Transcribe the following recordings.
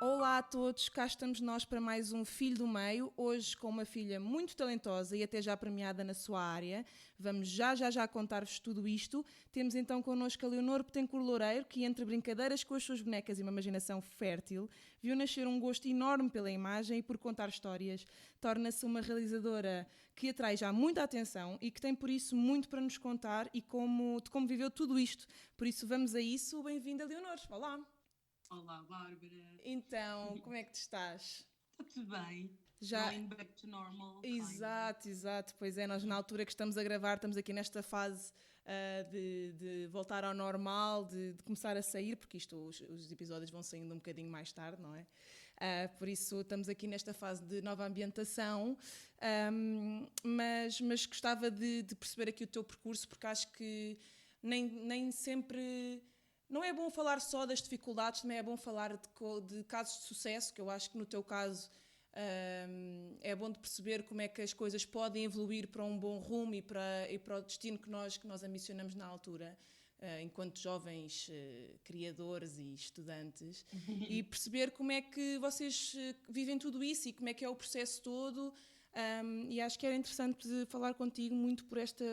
Olá a todos, cá estamos nós para mais um Filho do Meio, hoje com uma filha muito talentosa e até já premiada na sua área. Vamos já contar-vos tudo isto. Temos então connosco a Leonor Bettencourt Loureiro, que entre brincadeiras com as suas bonecas e uma imaginação fértil, viu nascer um gosto enorme pela imagem e por contar histórias. Torna-se uma realizadora que atrai já muita atenção e que tem por isso muito para nos contar e de como viveu tudo isto. Por isso vamos a isso. Bem-vinda, Leonor. Olá! Olá, Bárbara. Então, como é que tu estás? Está tudo bem? Já. Going back to normal, kinda. Exato. Pois é, nós na altura que estamos a gravar, estamos aqui nesta fase de voltar ao normal, de começar a sair, porque os episódios vão saindo um bocadinho mais tarde, não é? Por isso estamos aqui nesta fase de nova ambientação, mas gostava de perceber aqui o teu percurso, porque acho que nem sempre... Não é bom falar só das dificuldades, também é bom falar de casos de sucesso, que eu acho que no teu caso é bom de perceber como é que as coisas podem evoluir para um bom rumo e para o destino que nós ambicionamos na altura, enquanto jovens criadores e estudantes, e perceber como é que vocês vivem tudo isso e como é que é o processo todo. E acho que era interessante falar contigo muito por este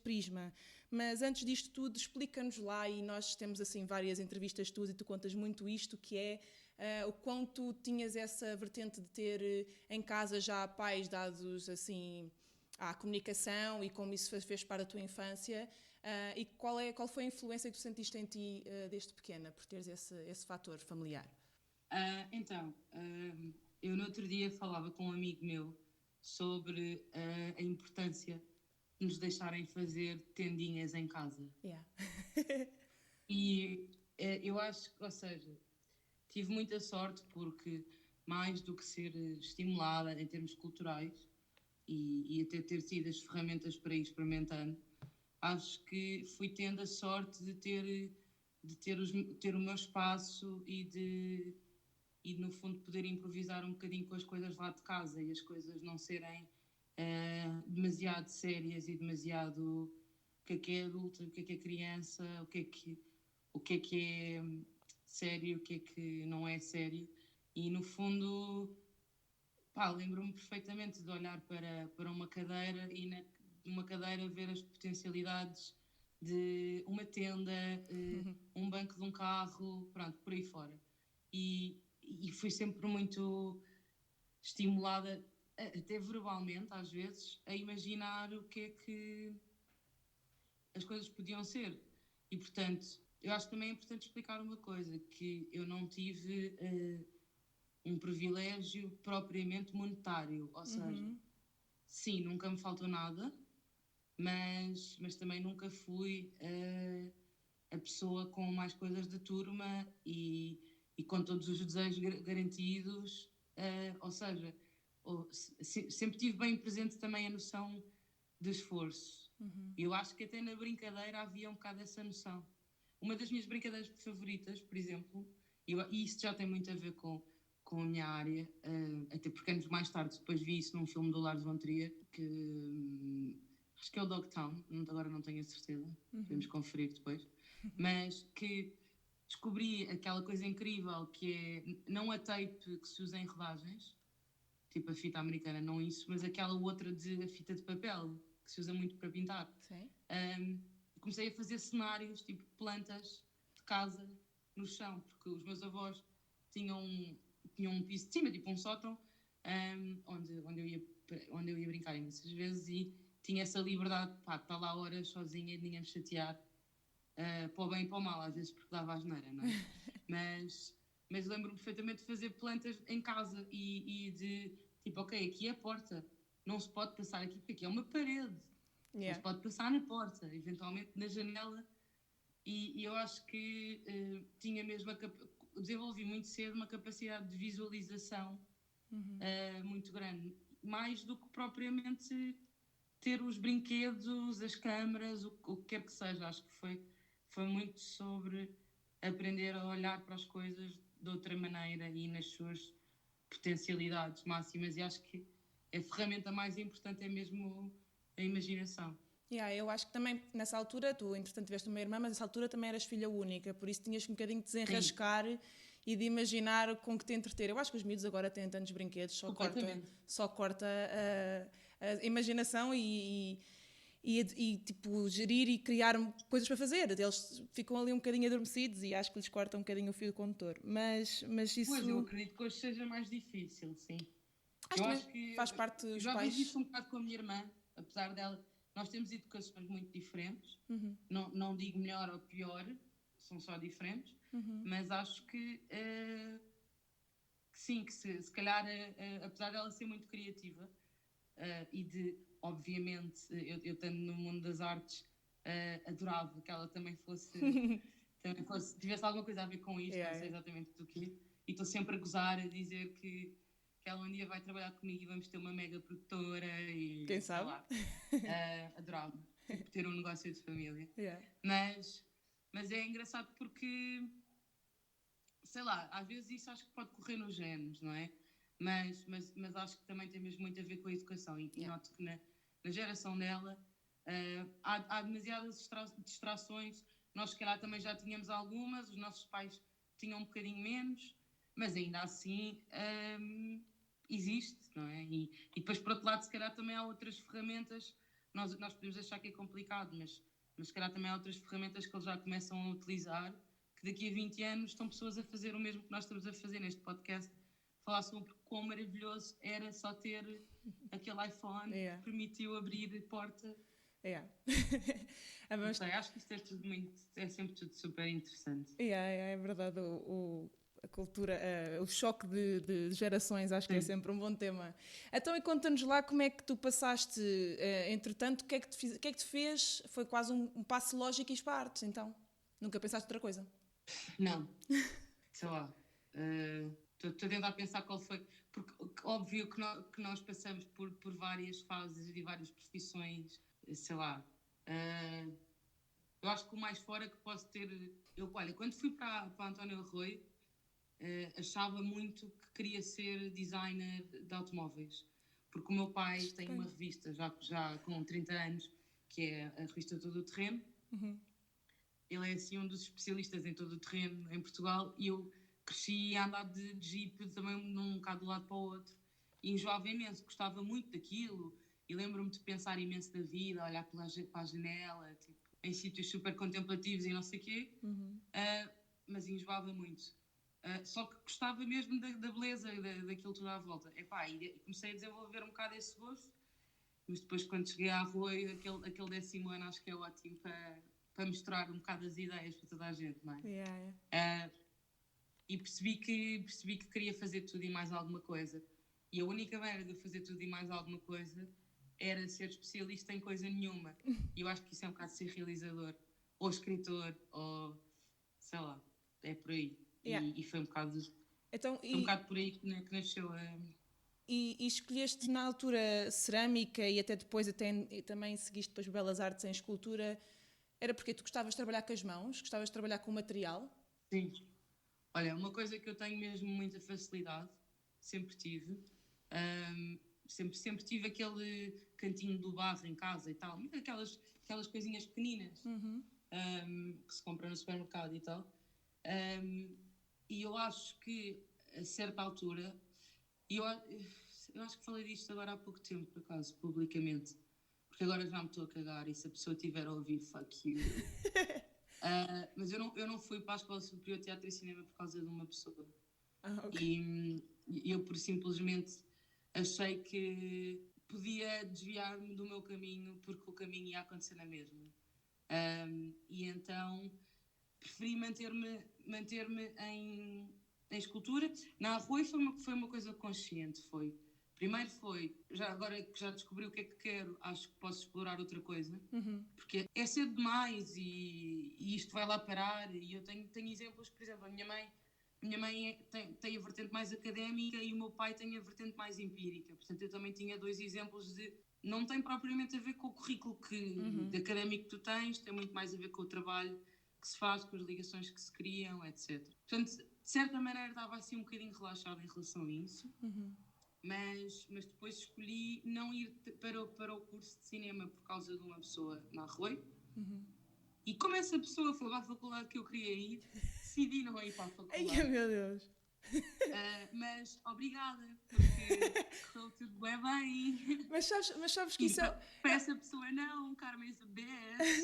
prisma. Mas antes disto tudo, explica-nos lá, e nós temos assim várias entrevistas tuas e tu contas muito isto, que é o quanto tinhas essa vertente de ter em casa já pais dados assim à comunicação e como isso fez parte da tua infância, e qual foi a influência que tu sentiste em ti desde pequena, por teres esse fator familiar? Eu no outro dia falava com um amigo meu sobre a importância de nos deixarem fazer tendinhas em casa. Yeah. Eu acho que, ou seja, tive muita sorte porque, mais do que ser estimulada em termos culturais e até ter tido as ferramentas para ir experimentando, acho que fui tendo a sorte de ter o meu espaço e no fundo poder improvisar um bocadinho com as coisas lá de casa e as coisas não serem demasiado sérias e demasiado o que é adulto, o que é criança, o que é sério, o que não é sério. E no fundo, lembro-me perfeitamente de olhar para uma cadeira e numa cadeira ver as potencialidades de uma tenda, um banco de um carro, pronto, por aí fora. E fui sempre muito estimulada, até verbalmente às vezes, a imaginar o que é que as coisas podiam ser. E portanto, eu acho que também é importante explicar uma coisa, que eu não tive um privilégio propriamente monetário, ou seja, sim, nunca me faltou nada, mas também nunca fui a pessoa com mais coisas da turma e com todos os desejos garantidos, ou seja, sempre tive bem presente também a noção de esforço. E eu acho que até na brincadeira havia um bocado essa noção. Uma das minhas brincadeiras favoritas, por exemplo, e isso já tem muito a ver com a minha área, até porque anos mais tarde depois vi isso num filme do Lars von Trier, que acho que é o Dogtown, agora não tenho a certeza, podemos conferir depois, mas que descobri aquela coisa incrível que é não a tape que se usa em rodagens, tipo a fita americana, não isso, mas aquela outra de a fita de papel, que se usa muito para pintar. Sim. Comecei a fazer cenários, tipo plantas de casa no chão, porque os meus avós tinham um piso de cima, tipo um sótão, onde eu ia brincar imensas vezes e tinha essa liberdade de estar lá horas sozinha e de ninguém me chatear, para o bem e para o mal, às vezes porque dava asneira, não é? mas lembro-me perfeitamente de fazer plantas em casa e de tipo, ok, aqui é a porta, não se pode passar aqui porque aqui é uma parede, não se pode passar na porta, eventualmente na janela. E eu acho que tinha mesmo desenvolvi muito cedo uma capacidade de visualização muito grande, mais do que propriamente ter os brinquedos, as câmaras, o que quer que seja. Acho que foi muito sobre aprender a olhar para as coisas de outra maneira e nas suas potencialidades máximas, e acho que a ferramenta mais importante é mesmo a imaginação. Eu acho que também nessa altura, tu entretanto tiveste uma irmã, mas nessa altura também eras filha única, por isso tinhas que um bocadinho desenrascar e de imaginar com que te entreter. Eu acho que os miúdos agora têm tantos brinquedos, só corta a imaginação e tipo, gerir e criar coisas para fazer. Eles ficam ali um bocadinho adormecidos e acho que lhes corta um bocadinho o fio condutor. Mas isso... Pois, eu acredito que hoje seja mais difícil, sim. Acho que faz parte dos já pais. vejo isso um bocado com a minha irmã, apesar dela... Nós temos educações muito diferentes. Não digo melhor ou pior, são só diferentes. Mas acho que sim, que se calhar, apesar dela ser muito criativa e de... Obviamente, eu estando no mundo das artes, adorava que ela também fosse, tivesse alguma coisa a ver com isto, não sei exatamente do quê. E estou sempre a gozar, a dizer que ela um dia vai trabalhar comigo e vamos ter uma mega produtora e... Quem sabe? Adorava ter um negócio de família. Yeah. Mas é engraçado porque, sei lá, às vezes isso acho que pode correr nos genes, não é? Mas acho que também tem mesmo muito a ver com a educação e noto que na geração dela há demasiadas distrações. Nós, se calhar, também já tínhamos algumas, os nossos pais tinham um bocadinho menos, mas ainda assim existe, não é? E depois, por outro lado, se calhar também há outras ferramentas. Nós podemos achar que é complicado, mas se calhar também há outras ferramentas que eles já começam a utilizar, que daqui a 20 anos estão pessoas a fazer o mesmo que nós estamos a fazer neste podcast, falar sobre quão maravilhoso era só ter aquele iPhone que permitiu abrir porta. Não sei, acho que isto é sempre tudo super interessante. É verdade, a cultura, o choque de gerações, acho que é sempre um bom tema. Então, e conta-nos lá como é que tu passaste, entretanto, o que é que te fez? Foi quase um passo lógico e para a arte, então? Nunca pensaste outra coisa? Não, sei lá. Estou a tentar pensar qual foi, porque óbvio que nós passamos por várias fases e várias profissões, sei lá. Eu acho que o mais fora que posso ter... Olha, quando fui para António Arroio, achava muito que queria ser designer de automóveis, porque o meu pai tem uma revista já com 30 anos, que é a revista Todo o Terreno. Ele é assim um dos especialistas em todo o terreno em Portugal e eu cresci a andar de jeep também num bocado de um lado para o outro e enjoava imenso, gostava muito daquilo e lembro-me de pensar imenso da vida, olhar para a janela, tipo, em sítios super contemplativos e não sei o quê, mas enjoava muito. Só que gostava mesmo da beleza daquilo tudo à volta. E comecei a desenvolver um bocado esse gosto, mas depois quando cheguei à Arroio, aquele 10º ano acho que é ótimo para misturar um bocado as ideias para toda a gente, não é? E percebi que queria fazer tudo e mais alguma coisa. E a única maneira de eu fazer tudo e mais alguma coisa era ser especialista em coisa nenhuma. E eu acho que isso é um bocado ser realizador, ou escritor, ou sei lá, é por aí. E foi um bocado, um bocado por aí que nasceu a... E escolheste na altura cerâmica e até depois também seguiste depois Belas Artes em escultura. Era porque tu gostavas de trabalhar com as mãos? Gostavas de trabalhar com o material? Sim. Olha, uma coisa que eu tenho mesmo muita facilidade, sempre tive, sempre tive aquele cantinho do barro em casa e tal, aquelas coisinhas pequeninas que se compra no supermercado e tal. E eu acho que, a certa altura, eu acho que falei disto agora há pouco tempo, por acaso, publicamente, porque agora já me estou a cagar e se a pessoa tiver a ouvir, fuck you. Mas eu não fui para a Escola Superior de Teatro e Cinema por causa de uma pessoa. Okay. E eu, por simplesmente, achei que podia desviar-me do meu caminho porque o caminho ia acontecer na mesma. E então preferi manter-me em escultura. Na Arroio foi uma coisa consciente, foi. Primeiro foi, agora que já descobri o que é que quero, acho que posso explorar outra coisa, porque é cedo demais e isto vai lá parar. E eu tenho exemplos, por exemplo, a minha mãe tem a vertente mais académica e o meu pai tem a vertente mais empírica. Portanto, eu também tinha 2 exemplos de... Não tem propriamente a ver com o currículo de académico que tu tens, tem muito mais a ver com o trabalho que se faz, com as ligações que se criam, etc. Portanto, de certa maneira estava assim um bocadinho relaxada em relação a isso. Mas depois escolhi não ir para o curso de cinema por causa de uma pessoa na Arroio. E como essa pessoa foi para a faculdade que eu queria ir, decidi não ir para a faculdade. Ai, meu Deus. Mas obrigada, porque correu tudo bem. Mas sabes que isso é... Para essa pessoa não, Carmen is a bitch.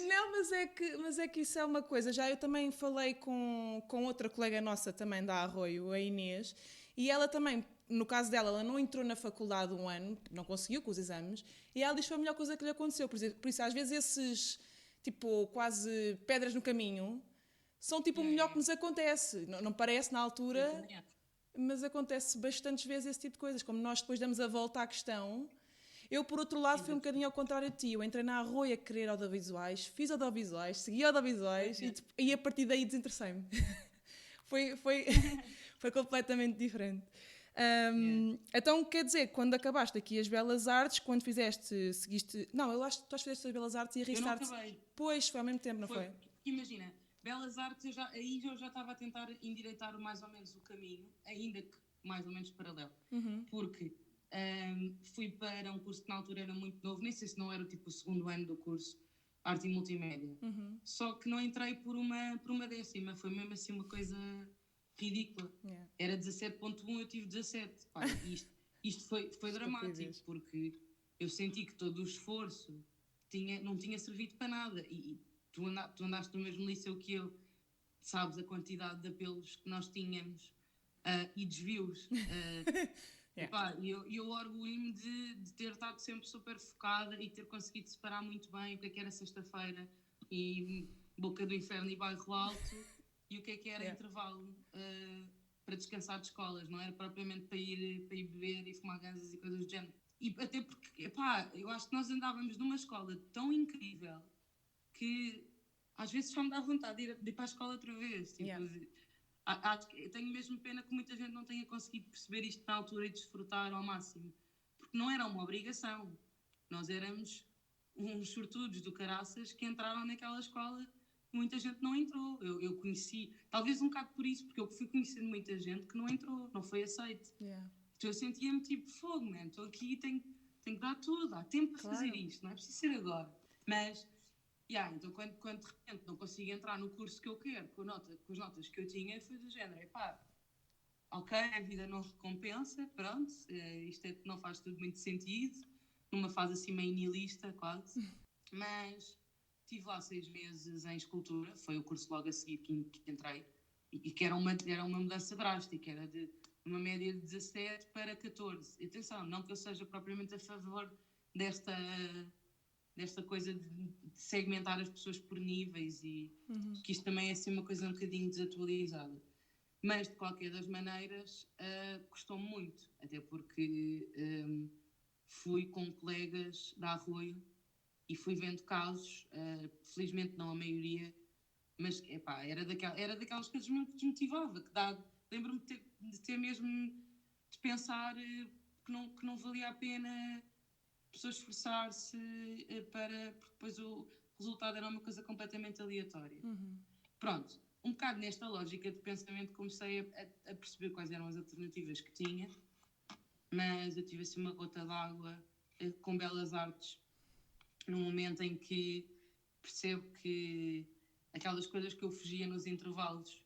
Não, mas é que isso é uma coisa. Já eu também falei com outra colega nossa também da Arroio, a Inês, e ela também, no caso dela, ela não entrou na faculdade um ano, não conseguiu com os exames, e ela diz que foi a melhor coisa que lhe aconteceu. Por isso às vezes esses, tipo, quase pedras no caminho, são tipo o melhor que nos acontece. Não parece na altura, mas acontece bastantes vezes esse tipo de coisas. Como nós depois damos a volta à questão. Eu, por outro lado, fui um bocadinho ao contrário de ti. Eu entrei na Arroio a querer audiovisuais, fiz audiovisuais, segui audiovisuais e a partir daí desinteressei-me. foi completamente diferente. Então, quer dizer, quando acabaste aqui as Belas Artes, quando seguiste... Não, eu acho que tu fizeste as Belas Artes e a Restart... Eu não acabei. Pois, foi ao mesmo tempo, não foi? Imagina, Belas Artes, eu já estava a tentar endireitar mais ou menos o caminho, ainda que mais ou menos paralelo. Porque fui para um curso que na altura era muito novo, nem sei se não era tipo o segundo ano do curso, Arte e Multimédia. Só que não entrei por uma décima, foi mesmo assim uma coisa ridícula. Era 17.1, eu tive 17. Pá, isto foi dramático, porque eu senti que todo o esforço não tinha servido para nada. E tu andaste no mesmo liceu que eu, sabes a quantidade de apelos que nós tínhamos e desvios. Eu orgulho-me de ter estado sempre super focada e ter conseguido separar muito bem o que era sexta-feira e Boca do Inferno e Bairro Alto e o que era intervalo para descansar de escolas, não era propriamente para ir beber e fumar ganzas e coisas do género. E até porque, eu acho que nós andávamos numa escola tão incrível que às vezes só me dá vontade de ir para a escola outra vez. Tipo, eu tenho mesmo pena que muita gente não tenha conseguido perceber isto na altura e desfrutar ao máximo. Porque não era uma obrigação. Nós éramos uns sortudos do caraças que entraram naquela escola que muita gente não entrou. Eu conheci, talvez um bocado por isso, porque eu fui conhecendo muita gente que não entrou, não foi aceite. Então eu sentia-me tipo, fogo, man, estou aqui, tenho que dar tudo, há tempo para fazer isto, não é preciso ser agora. Mas, então quando de repente não consigo entrar no curso que eu quero, com as notas que eu tinha, foi do género, ok, a vida não recompensa, pronto, isto não faz tudo muito sentido, numa fase assim meio nihilista quase, mas estive lá 6 meses em escultura, foi o curso logo a seguir que entrei, e que era uma mudança drástica, era de uma média de 17 para 14. E atenção, não que eu seja propriamente a favor desta coisa de segmentar as pessoas por níveis e que isto também é assim uma coisa um bocadinho desatualizada. Mas, de qualquer das maneiras, custou-me muito, até porque fui com colegas da Arroio e fui vendo casos, felizmente não a maioria, mas era daquelas coisas mesmo que desmotivava, lembro-me de ter mesmo de pensar que não valia a pena a pessoa esforçar-se porque depois o resultado era uma coisa completamente aleatória. Pronto, um bocado nesta lógica de pensamento comecei a perceber quais eram as alternativas que tinha, mas eu tive assim uma gota d'água com Belas Artes num momento em que percebo que aquelas coisas que eu fugia nos intervalos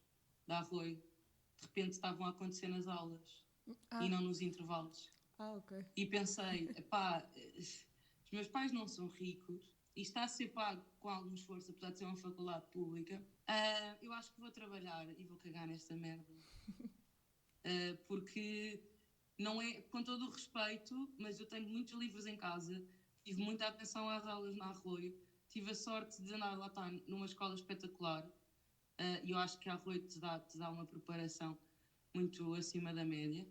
da Arroio de repente estavam a acontecer nas aulas e não nos intervalos. Ok. E pensei, os meus pais não são ricos e está a ser pago com algum esforço, apesar de ser uma faculdade pública, eu acho que vou trabalhar e vou cagar nesta merda. Porque não é, com todo o respeito, mas eu tenho muitos livros em casa, tive muita atenção às aulas na Arroio, tive a sorte de andar lá numa escola espetacular e eu acho que a Arroio te dá uma preparação muito acima da média.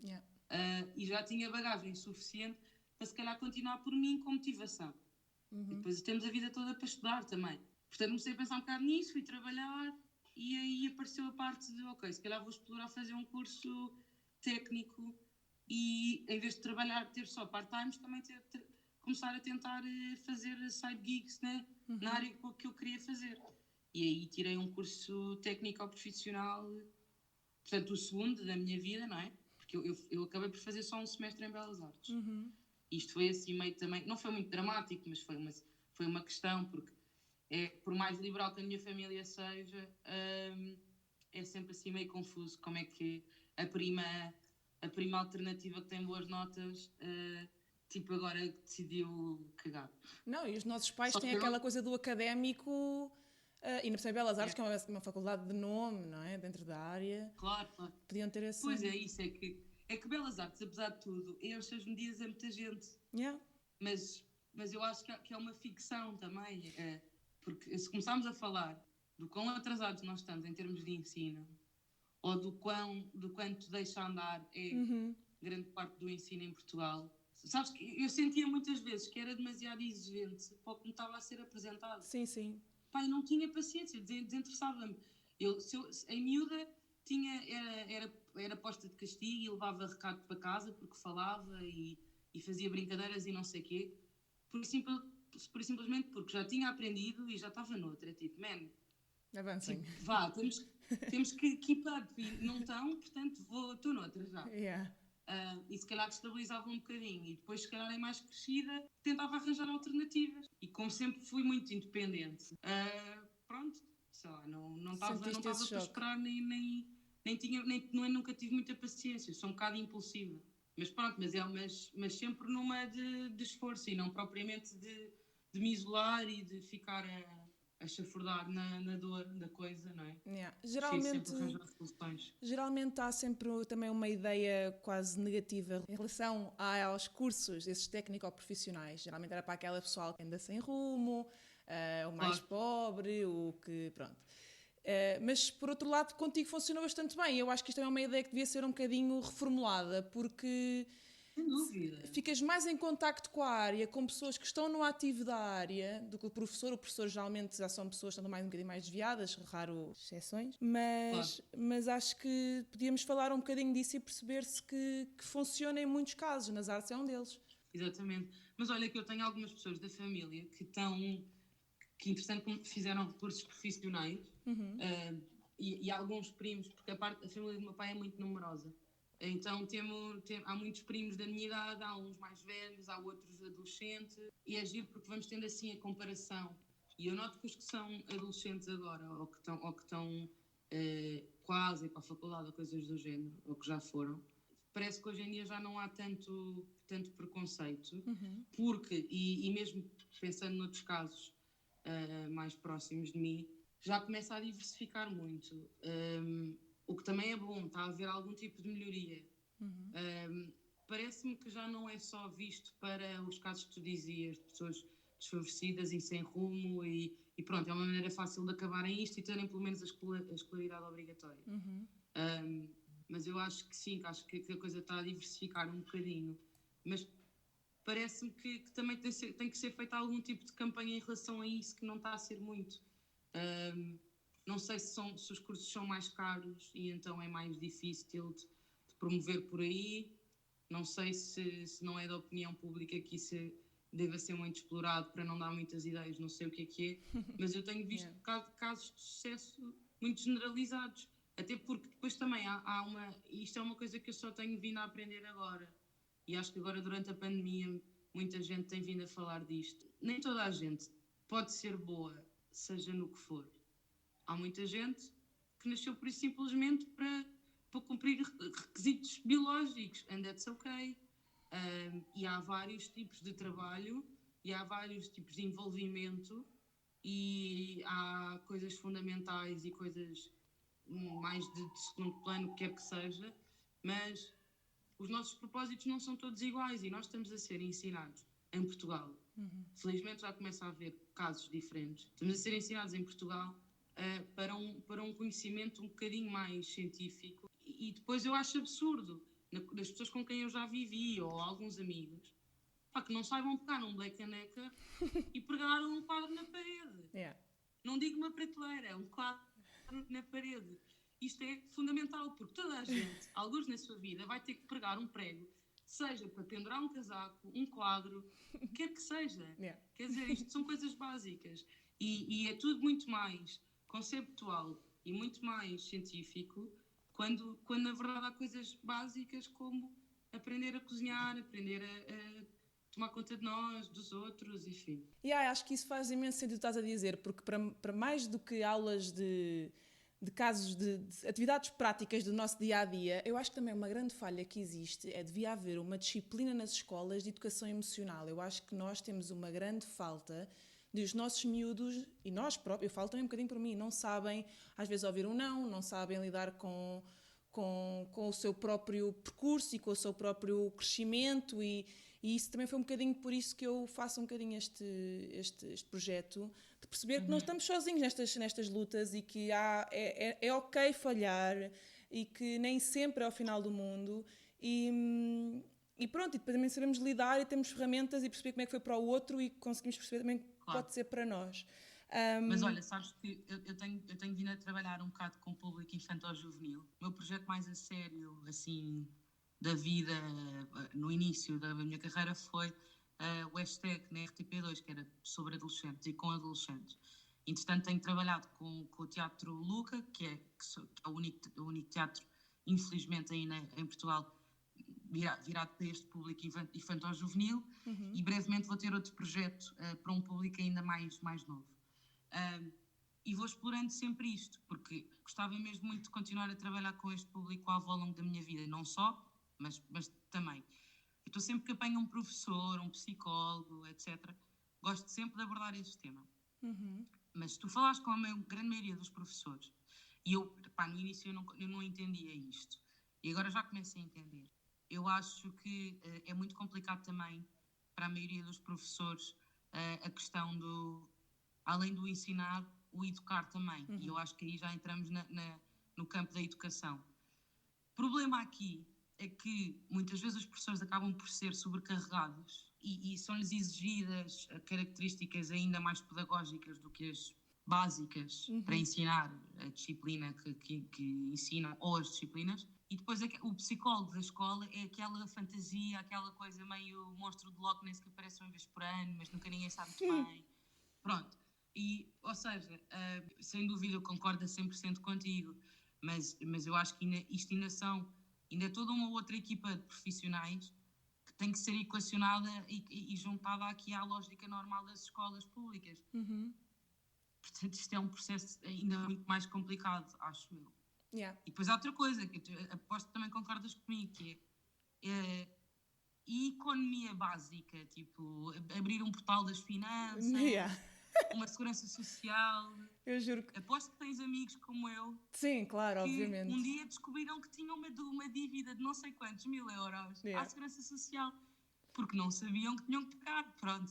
E já tinha bagagem suficiente para se calhar continuar por mim com motivação. E depois temos a vida toda para estudar também. Portanto, comecei a pensar um bocado nisso, fui trabalhar e aí apareceu a parte de, ok, se calhar vou explorar fazer um curso técnico e em vez de trabalhar, ter só part-times, também começar a tentar fazer side gigs, né? Na área que eu queria fazer. E aí tirei um curso técnico-profissional, portanto o segundo da minha vida, não é? Porque eu acabei por fazer só um semestre em Belas Artes. Isto foi assim meio também, não foi muito dramático, mas foi uma questão, porque por mais liberal que a minha família seja, é sempre assim meio confuso como é que a prima alternativa que tem boas notas, tipo, agora decidiu cagar. Não, e os nossos pais Só têm que eu aquela não... coisa do académico, e na Belas Artes, que é uma faculdade de nome, não é? Dentro da área. Claro, claro. Podiam ter esse... Pois é, isso é que Belas Artes, apesar de tudo, enche as medidas a muita gente. Yeah. Mas eu acho que é uma ficção também, porque se começarmos a falar do quão atrasados nós estamos em termos de ensino, ou do quanto deixa andar grande parte do ensino em Portugal. Sabes que eu sentia muitas vezes que era demasiado exigente para o que me estava a ser apresentado. Sim, sim. Pai, não tinha paciência, desinteressava-me. Em miúda, era posta de castigo e levava recado para casa porque falava e fazia brincadeiras e não sei o quê. Por simplesmente porque já tinha aprendido e já estava noutra. Tipo, man, Avancem. tipo, vá, temos que keep up. E não estão, portanto, estou noutra já. Yeah. E se calhar destabilizava um bocadinho. E depois, se calhar, em mais crescida, tentava arranjar alternativas. E como sempre fui muito independente, pronto, sei lá, não estava para esperar, nunca tive muita paciência. Sou um bocado impulsiva. Mas pronto, mas sempre numa de esforço e não propriamente de me isolar e de ficar a chafurdar na dor da coisa, não é? Yeah. Geralmente há sempre também uma ideia quase negativa em relação aos cursos, esses técnico-profissionais. Geralmente era para aquela pessoa que anda sem rumo, o mais pobre, o que... Pronto. Mas, por outro lado, contigo funciona bastante bem. Eu acho que isto é uma ideia que devia ser um bocadinho reformulada, porque... Sem dúvida. Ficas mais em contacto com a área, com pessoas que estão no ativo da área do que o professor. O professor geralmente já são pessoas que estão um bocadinho mais desviadas, raro exceções. Mas acho que podíamos falar um bocadinho disso e perceber-se que funciona em muitos casos. Nas artes é um deles. Exatamente. Mas olha que eu tenho algumas pessoas da família que entretanto fizeram cursos profissionais e alguns primos, porque a família do meu pai é muito numerosa. Então há muitos primos da minha idade, há uns mais velhos, há outros adolescentes, e é giro porque vamos tendo assim a comparação. E eu noto que os que são adolescentes agora, ou que estão quase para a faculdade, ou coisas do género, ou que já foram, parece que hoje em dia já não há tanto preconceito, porque, e mesmo pensando noutros casos mais próximos de mim, já começa a diversificar muito. O que também é bom, está a haver algum tipo de melhoria. Parece-me que já não é só visto para os casos que tu dizias, de pessoas desfavorecidas e sem rumo, e pronto, é uma maneira fácil de acabarem isto e terem pelo menos a escolaridade obrigatória. Mas eu acho que sim, acho que a coisa está a diversificar um bocadinho. Mas parece-me que também tem que ser feita algum tipo de campanha em relação a isso, que não está a ser muito. Não sei se os cursos são mais caros e então é mais difícil de promover por aí. Não sei se não é da opinião pública que isso deva ser muito explorado para não dar muitas ideias, não sei o que é. Mas eu tenho visto casos de sucesso muito generalizados. Até porque depois também há uma... Isto é uma coisa que eu só tenho vindo a aprender agora. E acho que agora, durante a pandemia, muita gente tem vindo a falar disto. Nem toda a gente pode ser boa, seja no que for. Há muita gente que nasceu por isso simplesmente para cumprir requisitos biológicos, and that's okay. E há vários tipos de trabalho, e há vários tipos de envolvimento, e há coisas fundamentais e coisas mais de segundo plano, o que quer que seja, mas os nossos propósitos não são todos iguais e nós estamos a ser ensinados em Portugal. Felizmente já começa a haver casos diferentes. Estamos a ser ensinados em Portugal para um conhecimento um bocadinho mais científico e depois eu acho absurdo das pessoas com quem eu já vivi ou alguns amigos que não saibam pegar num Black & Decker e pregar um quadro na parede. Não digo uma prateleira, é um quadro na parede. Isto é fundamental porque toda a gente, alguns na sua vida, vai ter que pregar um prego, seja para pendurar um casaco, um quadro, quer que seja. Quer dizer, isto são coisas básicas e é tudo muito mais conceptual e muito mais científico quando na verdade há coisas básicas como aprender a cozinhar, aprender a tomar conta de nós, dos outros, enfim. Acho que isso faz imenso sentido o que estás a dizer, porque para mais do que aulas de de casos de atividades práticas do nosso dia-a-dia, eu acho que também uma grande falha que existe devia haver uma disciplina nas escolas de educação emocional. Eu acho que nós temos uma grande falta de os nossos miúdos, e nós próprios, eu falo também um bocadinho por mim, não sabem às vezes ouvir um não sabem lidar com o seu próprio percurso e com o seu próprio crescimento e isso também foi um bocadinho por isso que eu faço um bocadinho este projeto, de perceber que não estamos sozinhos nestas lutas e que é ok falhar e que nem sempre é o final do mundo e pronto, e depois também sabemos lidar e temos ferramentas e perceber como é que foi para o outro e conseguimos perceber também que pode ser para nós. Mas olha, sabes que eu tenho vindo a trabalhar um bocado com o público infantil-juvenil. O meu projeto mais a sério, assim, da vida, no início da minha carreira, foi o hashtag na RTP2, que era sobre adolescentes e com adolescentes. Entretanto, tenho trabalhado com o Teatro Luca, que é o único teatro, infelizmente, aí em Portugal, virado para este público infantil-juvenil, e brevemente vou ter outro projeto para um público ainda mais novo. E vou explorando sempre isto, porque gostava mesmo muito de continuar a trabalhar com este público-alvo ao longo da minha vida, não só, mas também. Eu estou sempre que apanho um professor, um psicólogo, etc. Gosto sempre de abordar este tema. Mas tu falaste com a grande maioria dos professores, e eu, no início eu não entendia isto, e agora já começo a entender. Eu acho que é muito complicado também para a maioria dos professores a questão além do ensinar, o educar também. E eu acho que aí já entramos no campo da educação. O problema aqui é que muitas vezes os professores acabam por ser sobrecarregados e são-lhes exigidas características ainda mais pedagógicas do que as básicas para ensinar a disciplina que ensinam ou as disciplinas. E depois o psicólogo da escola é aquela fantasia, aquela coisa meio monstro de Loch Ness que aparece uma vez por ano, mas nunca ninguém sabe muito bem. Pronto. Ou seja, sem dúvida eu concordo a 100% contigo, mas eu acho que isto ainda é toda uma outra equipa de profissionais que tem que ser equacionada e juntada aqui à lógica normal das escolas públicas. Portanto, isto é um processo ainda muito mais complicado, acho eu. Yeah. E depois há outra coisa, que aposto que também concordas comigo, que é economia básica, tipo abrir um portal das finanças, uma segurança social. Eu juro que... Aposto que tens amigos como eu. Sim, claro, que obviamente. Um dia descobriram que tinham uma dívida de não sei quantos mil euros à segurança social, porque não sabiam que tinham que pagar. Pronto.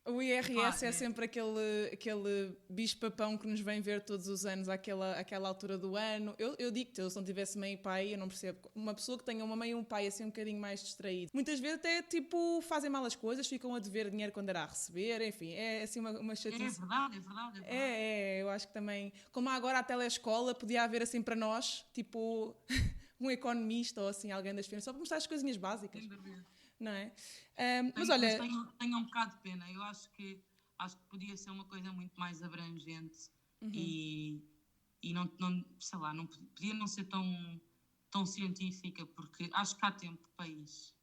O IRS é sempre aquele bicho-papão que nos vem ver todos os anos àquela altura do ano. Eu digo-te, eu se não tivesse mãe e pai, eu não percebo. Uma pessoa que tenha uma mãe e um pai assim um bocadinho mais distraído, muitas vezes até tipo fazem mal as coisas, ficam a dever dinheiro quando era a receber, enfim, é assim uma chatice. É verdade. Eu acho que também, como há agora a telescola, podia haver assim para nós, tipo um economista ou assim, alguém das finanças, só para mostrar as coisinhas básicas. Sem dúvida. Não é? Mas olha... Tenho um bocado de pena. Eu acho que podia ser uma coisa muito mais abrangente e não, sei lá, não podia não ser tão científica, porque acho que há tempo para isso.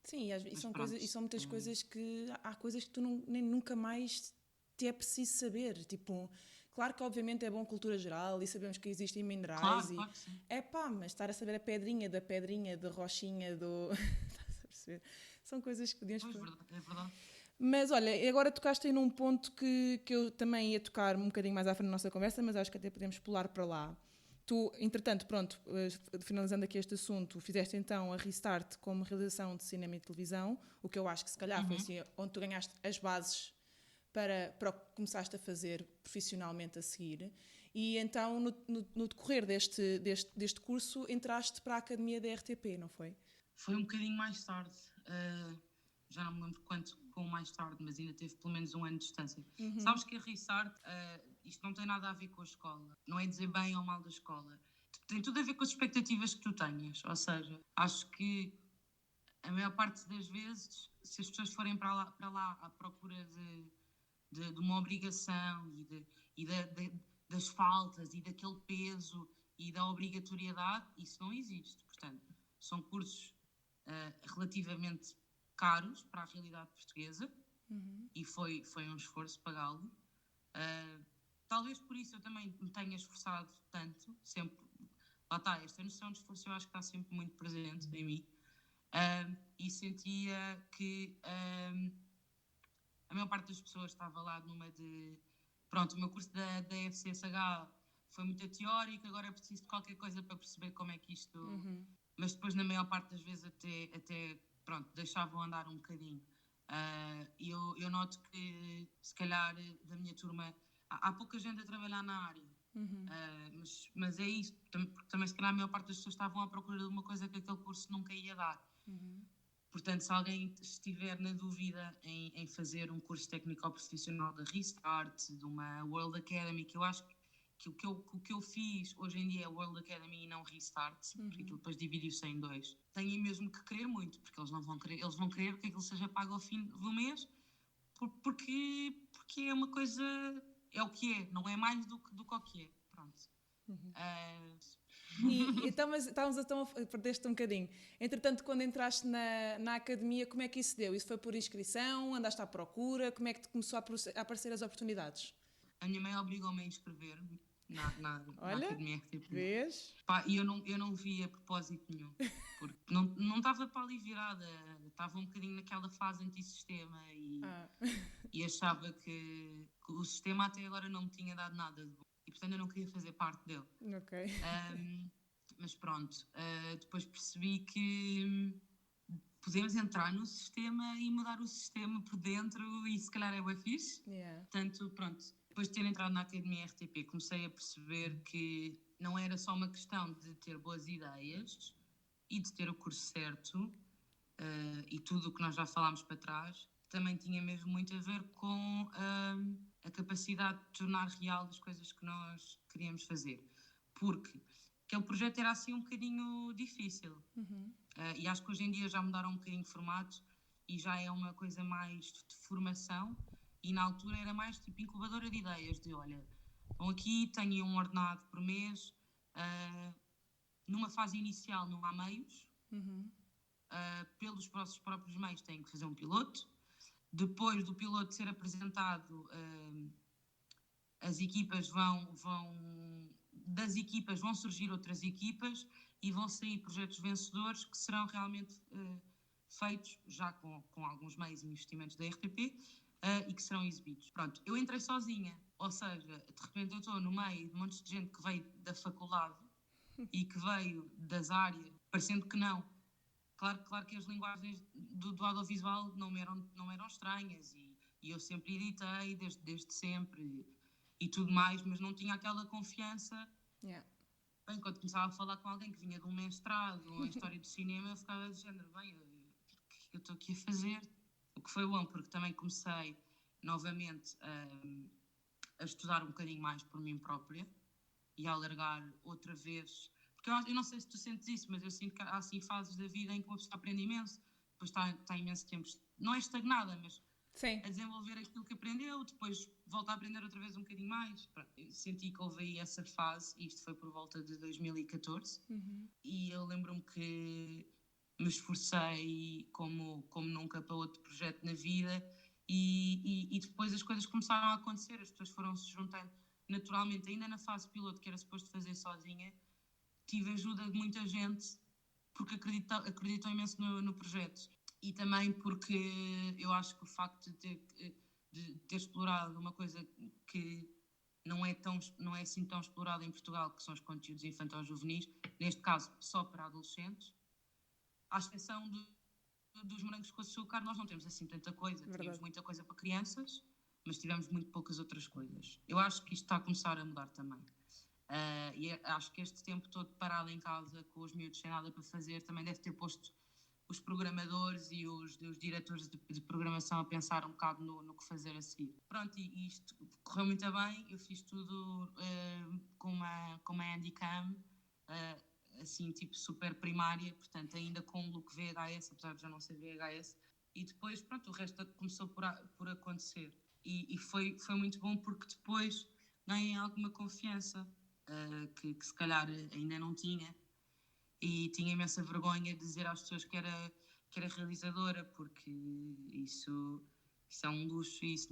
Sim, e são muitas coisas que... Há coisas que tu nem nunca mais te é preciso saber. Tipo, claro que obviamente é bom cultura geral e sabemos que existem minerais. Claro que sim. Mas estar a saber a pedrinha, da rochinha, do... São coisas que podíamos... É verdade. Mas olha, agora tocaste aí num ponto que eu também ia tocar um bocadinho mais à frente da nossa conversa, mas acho que até podemos pular para lá. Tu, entretanto, pronto, finalizando aqui este assunto, fizeste então a Restart como realização de cinema e televisão, o que eu acho que se calhar foi assim, onde tu ganhaste as bases para o que começaste a fazer profissionalmente a seguir. E então, no decorrer deste curso, entraste para a Academia da RTP, não foi? Foi um bocadinho mais tarde, já não me lembro quanto com mais tarde, mas ainda teve pelo menos um ano de distância. Sabes que a Restart, isto não tem nada a ver com a escola, não é dizer bem ou mal da escola, tem tudo a ver com as expectativas que tu tenhas, ou seja, acho que a maior parte das vezes, se as pessoas forem para lá à procura de uma obrigação e das faltas e daquele peso e da obrigatoriedade, isso não existe, portanto, são cursos relativamente caros para a realidade portuguesa e foi um esforço pagá-lo. talvez por isso eu também me tenha esforçado tanto, sempre, lá está, esta noção de esforço eu acho que está sempre muito presente em mim, e sentia que a maior parte das pessoas estava lá numa de, pronto, o meu curso da FCSH foi muito teórico, agora é preciso de qualquer coisa para perceber como é que isto... Mas depois, na maior parte das vezes, até pronto, deixavam andar um bocadinho. E eu noto que, se calhar, da minha turma, há pouca gente a trabalhar na área. Mas é isso, porque também, se calhar, a maior parte das pessoas estavam à procura de uma coisa que aquele curso nunca ia dar. Portanto, se alguém estiver na dúvida em fazer um curso técnico-profissional da Restart, de uma World Academy, que eu acho que o que eu fiz hoje em dia é World Academy e não Restart, porque aquilo depois dividiu-se em dois. Têm mesmo que querer muito, porque eles não vão querer, eles vão querer que aquilo seja pago ao fim do mês, porque é uma coisa, é o que é, não é mais do que o que é. Pronto. Então, mas estávamos a perder-te um bocadinho. Entretanto, quando entraste na academia, como é que isso deu? Isso foi por inscrição? Andaste à procura? Como é que te começou a aparecer as oportunidades? A minha mãe obrigou-me a inscrever-me na Academia RTP. Vês? E eu não vi a propósito nenhum, porque não estava para ali virada, estava um bocadinho naquela fase antissistema e achava que o sistema até agora não me tinha dado nada de bom e portanto eu não queria fazer parte dele. Ok. Mas pronto, depois percebi que podemos entrar no sistema e mudar o sistema por dentro e se calhar é bem fixe. Portanto, pronto, depois de ter entrado na Academia RTP comecei a perceber que não era só uma questão de ter boas ideias e de ter o curso certo e tudo o que nós já falámos para trás, também tinha mesmo muito a ver com a capacidade de tornar real as coisas que nós queríamos fazer. Porque aquele projeto era assim um bocadinho difícil. E acho que hoje em dia já mudaram um bocadinho de formato e já é uma coisa mais de formação e na altura era mais tipo incubadora de ideias, de olha, então aqui tenho um ordenado por mês, numa fase inicial não há meios, pelos vossos próprios meios têm que fazer um piloto, depois do piloto ser apresentado as equipas das equipas vão surgir outras equipas e vão sair projetos vencedores que serão realmente feitos já com alguns meios e investimentos da RTP e que serão exibidos. Pronto, eu entrei sozinha, ou seja, de repente eu estou no meio de um monte de gente que veio da faculdade e que veio das áreas, parecendo que não. Claro que as linguagens do audiovisual não me eram estranhas e eu sempre editei desde sempre e tudo mais, mas não tinha aquela confiança. Bem, quando começava a falar com alguém que vinha de um mestrado ou em História do Cinema, eu ficava de género, bem, o que eu estou aqui a fazer? O que foi bom, porque também comecei novamente a estudar um bocadinho mais por mim própria e a alargar outra vez. Porque eu não sei se tu sentes isso, mas eu sinto que há assim fases da vida em que uma pessoa aprende imenso, depois está imenso tempo, não é estagnada, mas a desenvolver aquilo que aprendeu, depois volta a aprender outra vez um bocadinho mais. Eu senti que houve aí essa fase, e isto foi por volta de 2014, e eu lembro-me que me esforcei como nunca para outro projeto na vida e depois as coisas começaram a acontecer, as pessoas foram se juntando naturalmente, ainda na fase piloto que era suposto fazer sozinha, tive ajuda de muita gente porque acreditou imenso no projeto. E também porque eu acho que o facto de ter explorado uma coisa que não é assim tão explorada em Portugal, que são os conteúdos infantil-juvenis, neste caso só para adolescentes, à exceção dos morangos com açúcar, nós não temos assim tanta coisa. Tínhamos muita coisa para crianças, mas tivemos muito poucas outras coisas. Eu acho que isto está a começar a mudar também. E acho que este tempo todo parado em casa, com os miúdos sem nada para fazer, também deve ter posto os programadores e os diretores de programação a pensar um bocado no que fazer a seguir. Pronto, e isto correu muito bem. Eu fiz tudo com uma Handycam, assim, tipo super primária, portanto, ainda com look VHS, apesar de já não ser VHS. E depois, pronto, o resto começou por acontecer. E foi muito bom porque depois ganhei alguma confiança que se calhar ainda não tinha. E tinha imensa vergonha de dizer às pessoas que era realizadora, porque isso Isso é um luxo e isso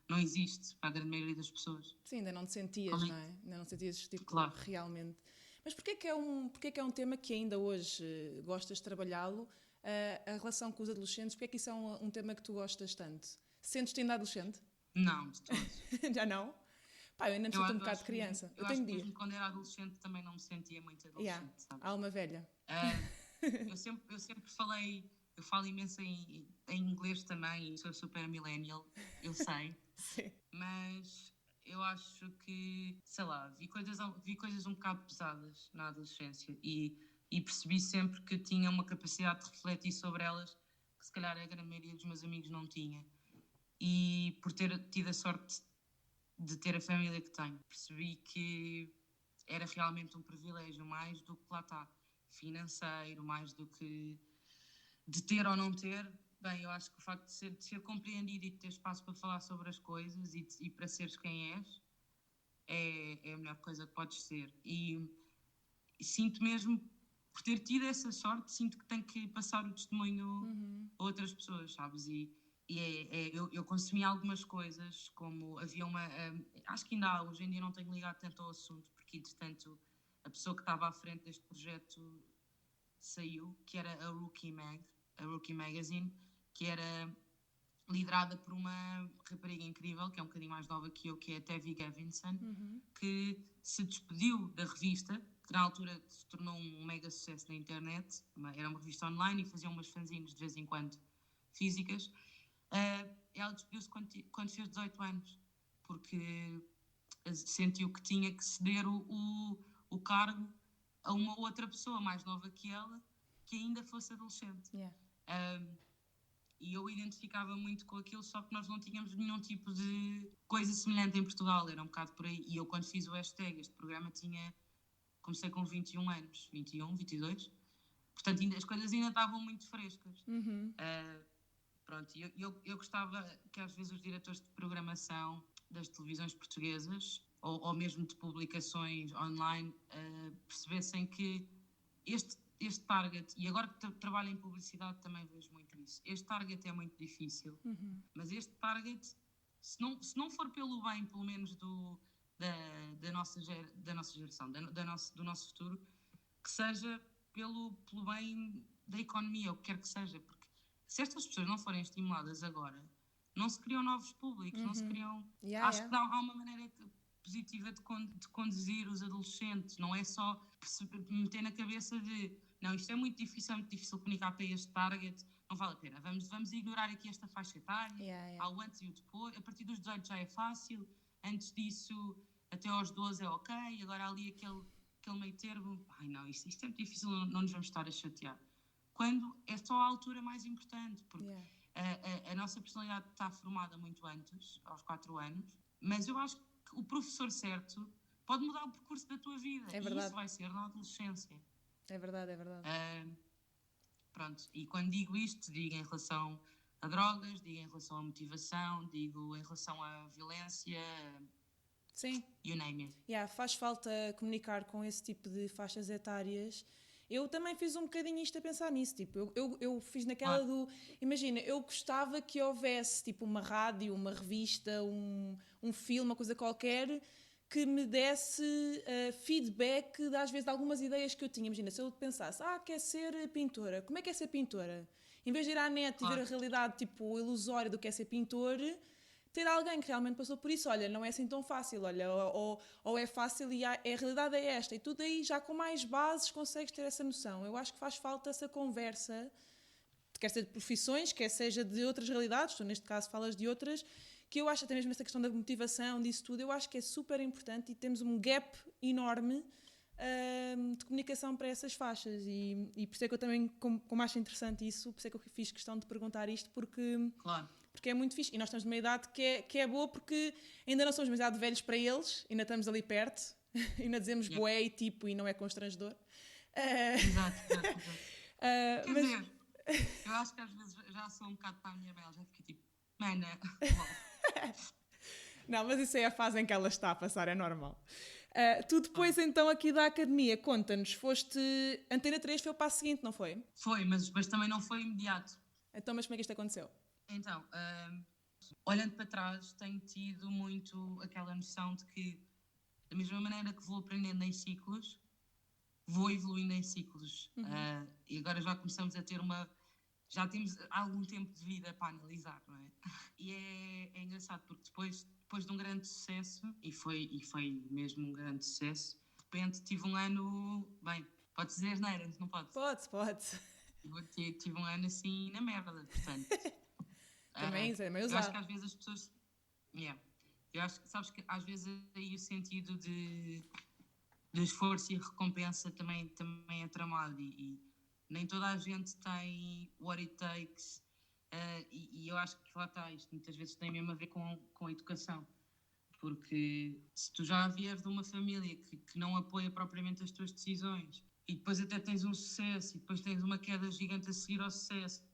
não existe para a grande maioria das pessoas. Sim, ainda não te sentias, não é? Ainda não te sentias tipo, claro. Realmente. Mas porquê que é um tema que ainda hoje gostas de trabalhá-lo? A relação com os adolescentes, porquê é que isso é um tema que tu gostas tanto? Sentes-te ainda adolescente? Não, de todo. Já não? Pá, eu ainda me sinto um bocado de criança. Eu acho que mesmo quando era adolescente também não me sentia muito adolescente, sabe? Alma velha. Eu sempre falei, eu falo imenso em inglês também e sou super millennial, eu sei. Sim. Mas eu acho que, sei lá, vi coisas um bocado pesadas na adolescência e percebi sempre que tinha uma capacidade de refletir sobre elas que se calhar a grande maioria dos meus amigos não tinha. E por ter tido a sorte de ter a família que tenho, percebi que era realmente um privilégio, mais do que lá está, financeiro, mais do que de ter ou não ter. Bem, eu acho que o facto de ser compreendido e de ter espaço para falar sobre as coisas e para seres quem és é a melhor coisa que podes ser. E sinto mesmo, por ter tido essa sorte, sinto que tenho que passar o testemunho a outras pessoas, sabes? Eu consumi algumas coisas, como havia acho que ainda há, hoje em dia não tenho ligado tanto ao assunto, porque entretanto a pessoa que estava à frente deste projeto saiu, que era a Rookie Magazine, que era liderada por uma rapariga incrível, que é um bocadinho mais nova que eu, que é a Tevi Gavinson, que se despediu da revista, que na altura se tornou um mega sucesso na internet. Era uma revista online e fazia umas fanzines de vez em quando físicas. Ela despediu-se quando fez 18 anos, porque sentiu que tinha que ceder o cargo a uma outra pessoa mais nova que ela, que ainda fosse adolescente. Yeah. E eu identificava muito com aquilo, só que nós não tínhamos nenhum tipo de coisa semelhante em Portugal, era um bocado por aí. E eu, quando fiz o hashtag, este programa comecei com 21 anos, 21, 22, portanto as coisas ainda estavam muito frescas. Pronto, eu gostava que às vezes os diretores de programação das televisões portuguesas, ou mesmo de publicações online, percebessem que este target, e agora que trabalho em publicidade também vejo muito isso, este target é muito difícil, mas este target, se não for pelo bem, pelo menos da nossa geração, do nosso futuro, que seja pelo bem da economia, o que quer que seja, porque se estas pessoas não forem estimuladas agora, não se criam novos públicos, não se criam... Acho que há uma maneira positiva de conduzir os adolescentes, não é só meter na cabeça de não, isto é muito difícil comunicar para este target, não vale a pena, vamos ignorar aqui esta faixa etária, há o antes e o depois, a partir dos 18 já é fácil, antes disso até aos 12 é ok, agora ali aquele meio termo, ai não, isto é muito difícil, não nos vamos estar a chatear. Quando é só a altura mais importante, porque a nossa personalidade está formada muito antes, aos 4 anos, mas eu acho que o professor certo pode mudar o percurso da tua vida. É verdade. E isso vai ser na adolescência. É verdade. Pronto, e quando digo isto, digo em relação a drogas, digo em relação à motivação, digo em relação à violência. Sim. You name it. Faz falta comunicar com esse tipo de faixas etárias. Eu também fiz um bocadinho isto a pensar nisso, tipo, eu fiz naquela do... Imagina, eu gostava que houvesse tipo uma rádio, uma revista, um filme, uma coisa qualquer, que me desse feedback às vezes de algumas ideias que eu tinha. Imagina, se eu pensasse, quer ser pintora, como é que é ser pintora? Em vez de ir à net e ver a realidade tipo ilusória do que é ser pintor... ter alguém que realmente passou por isso, olha, não é assim tão fácil, olha, ou é fácil e a realidade é esta, e tudo aí já com mais bases consegues ter essa noção. Eu acho que faz falta essa conversa, quer seja de profissões, quer seja de outras realidades, tu neste caso falas de outras, que eu acho até mesmo essa questão da motivação, disso tudo, eu acho que é super importante e temos um gap enorme de comunicação para essas faixas e por isso é que eu também, como acho interessante isso, por isso é que eu fiz questão de perguntar isto, porque é muito fixe. E nós estamos numa idade que é boa porque ainda não somos demasiado velhos para eles, ainda estamos ali perto, ainda dizemos bué e tipo, e não é constrangedor. Exato. Quer dizer, eu acho que às vezes já sou um bocado para a minha bela, já fiquei tipo, mana, Não, mas isso é a fase em que ela está a passar, é normal. Tu depois então aqui da academia, conta-nos, foste... Antena 3 foi o passo seguinte, não foi? Foi, mas também não foi imediato. Então, mas como é que isto aconteceu? Então, Olhando para trás, tenho tido muito aquela noção de que, da mesma maneira que vou aprendendo em ciclos, vou evoluindo em ciclos. E agora já começamos a ter já temos algum tempo de vida para analisar, não é? E é engraçado porque depois de um grande sucesso, e foi mesmo um grande sucesso, de repente tive um ano, bem, pode dizer asneira, não pode? Pode. Tive um ano assim na merda, portanto. Também isso é meio eu usado. acho que às vezes as pessoas... Eu acho que, sabes que às vezes aí o sentido de esforço e recompensa também é tramado e nem toda a gente tem what it takes, e eu acho que lá está, isto muitas vezes tem mesmo a ver com a educação, porque se tu já vieres de uma família que não apoia propriamente as tuas decisões e depois até tens um sucesso e depois tens uma queda gigante a seguir ao sucesso,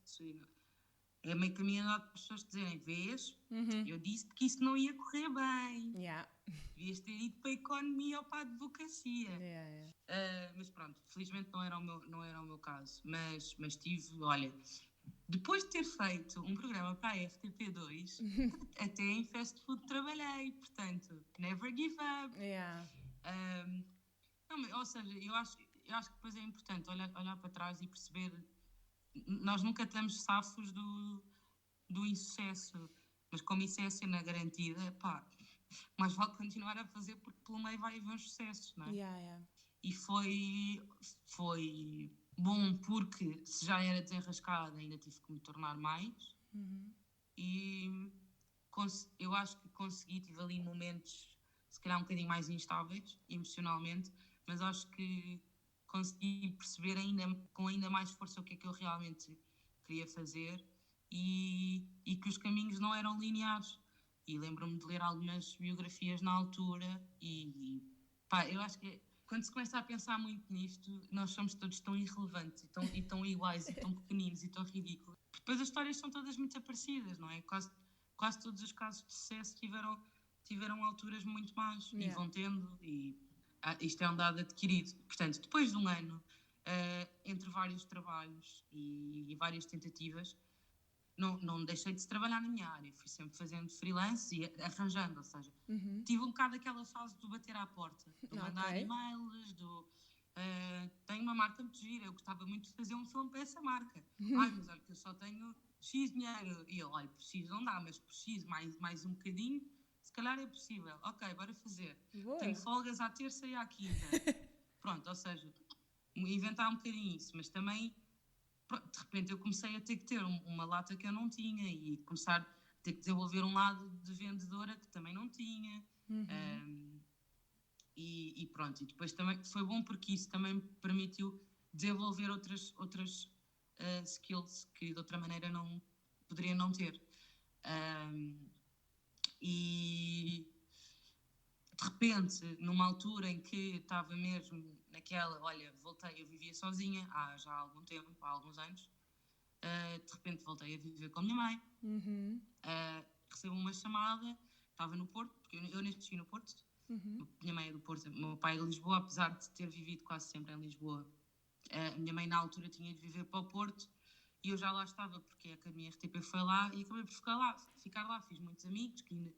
é meio caminho andado para as pessoas dizerem, vês, eu disse-te que isso não ia correr bem. Devias ter ido para a economia ou para a advocacia. Mas pronto, felizmente não era o meu caso. Mas tive, olha, depois de ter feito um programa para a FTP2, até em fast food trabalhei, portanto, never give up. Não, ou seja, eu acho que depois é importante olhar para trás e perceber, nós nunca estamos safos do insucesso, mas como isso é a cena garantida, pá, mais vale continuar a fazer porque pelo meio vai haver uns sucessos, não é? E foi bom porque se já era desenrascada ainda tive que me tornar mais e eu acho que tive ali momentos se calhar um bocadinho mais instáveis emocionalmente, mas acho que consegui perceber com ainda mais força o que é que eu realmente queria fazer e que os caminhos não eram lineares. E lembro-me de ler algumas biografias na altura e pá, eu acho que quando se começa a pensar muito nisto, nós somos todos tão irrelevantes e tão iguais e tão pequeninos e tão ridículos. Depois as histórias são todas muito parecidas, não é? Quase todos os casos de sucesso tiveram alturas muito más e vão tendo, e isto é um dado adquirido. Portanto, depois de um ano, entre vários trabalhos e várias tentativas, não deixei de trabalhar na minha área, fui sempre fazendo freelance e arranjando, ou seja, tive um bocado aquela fase do bater à porta, do mandar e-mails, tenho uma marca muito gira, eu gostava muito de fazer um filme para essa marca. Mas olha que eu só tenho X dinheiro, e eu, olha, preciso, não dá, mas preciso mais um bocadinho, se calhar é possível, ok, bora fazer. Boa. Tenho folgas à terça e à quinta. Pronto, ou seja, inventar um bocadinho isso, mas também de repente eu comecei a ter que ter uma lata que eu não tinha e começar a ter que desenvolver um lado de vendedora que também não tinha. E pronto, e depois também foi bom porque isso também me permitiu desenvolver outras skills que de outra maneira não poderia não ter. E de repente, numa altura em que estava mesmo naquela, olha, voltei, eu vivia sozinha há já algum tempo, há alguns anos, de repente voltei a viver com a minha mãe, recebo uma chamada, estava no Porto, porque eu nasci no Porto, minha mãe é do Porto, meu pai é de Lisboa, apesar de ter vivido quase sempre em Lisboa. A minha mãe na altura tinha de viver para o Porto e eu já lá estava porque a Academia RTP foi lá e acabei por ficar lá, fiz muitos amigos, que ainda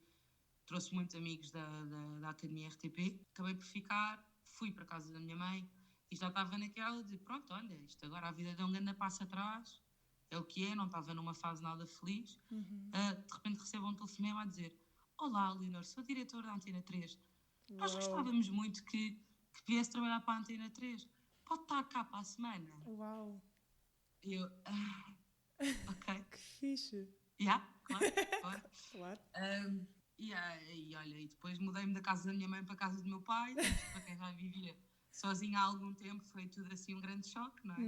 trouxe muitos amigos da Academia RTP, acabei por ficar, fui para a casa da minha mãe e já estava naquela de pronto, olha, isto agora a vida deu um grande passo atrás, é o que é, não estava numa fase nada feliz. De repente recebo um telefonema a dizer: olá Leonor, sou diretor da Antena 3, nós gostávamos muito que viesse trabalhar para a Antena 3, pode estar cá para a semana? Uau! E eu, ok. Que fixe! Claro. Claro. E olha, e depois mudei-me da casa da minha mãe para a casa do meu pai, para quem já vivia sozinha há algum tempo, foi tudo assim um grande choque, não é?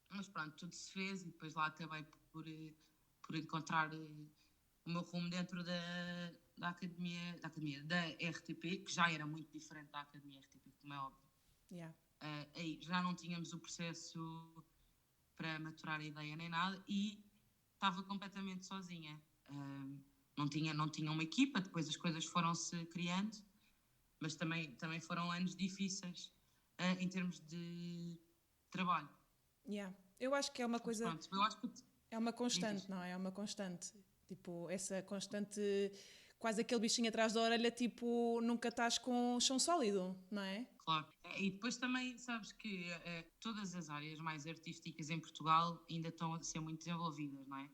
Mas pronto, tudo se fez e depois lá acabei por encontrar o meu rumo dentro da academia da RTP, que já era muito diferente da Academia RTP, como é óbvio. Aí já não tínhamos o processo para maturar a ideia nem nada e estava completamente sozinha. Não tinha uma equipa, depois as coisas foram-se criando, mas também foram anos difíceis em termos de trabalho. Eu acho que é uma coisa... Pronto, eu acho que... É uma constante, não é? É uma constante. Tipo, essa constante, quase aquele bichinho atrás da orelha, tipo, nunca estás com chão sólido, não é? Claro. E depois também sabes que todas as áreas mais artísticas em Portugal ainda estão a ser muito desenvolvidas, não é?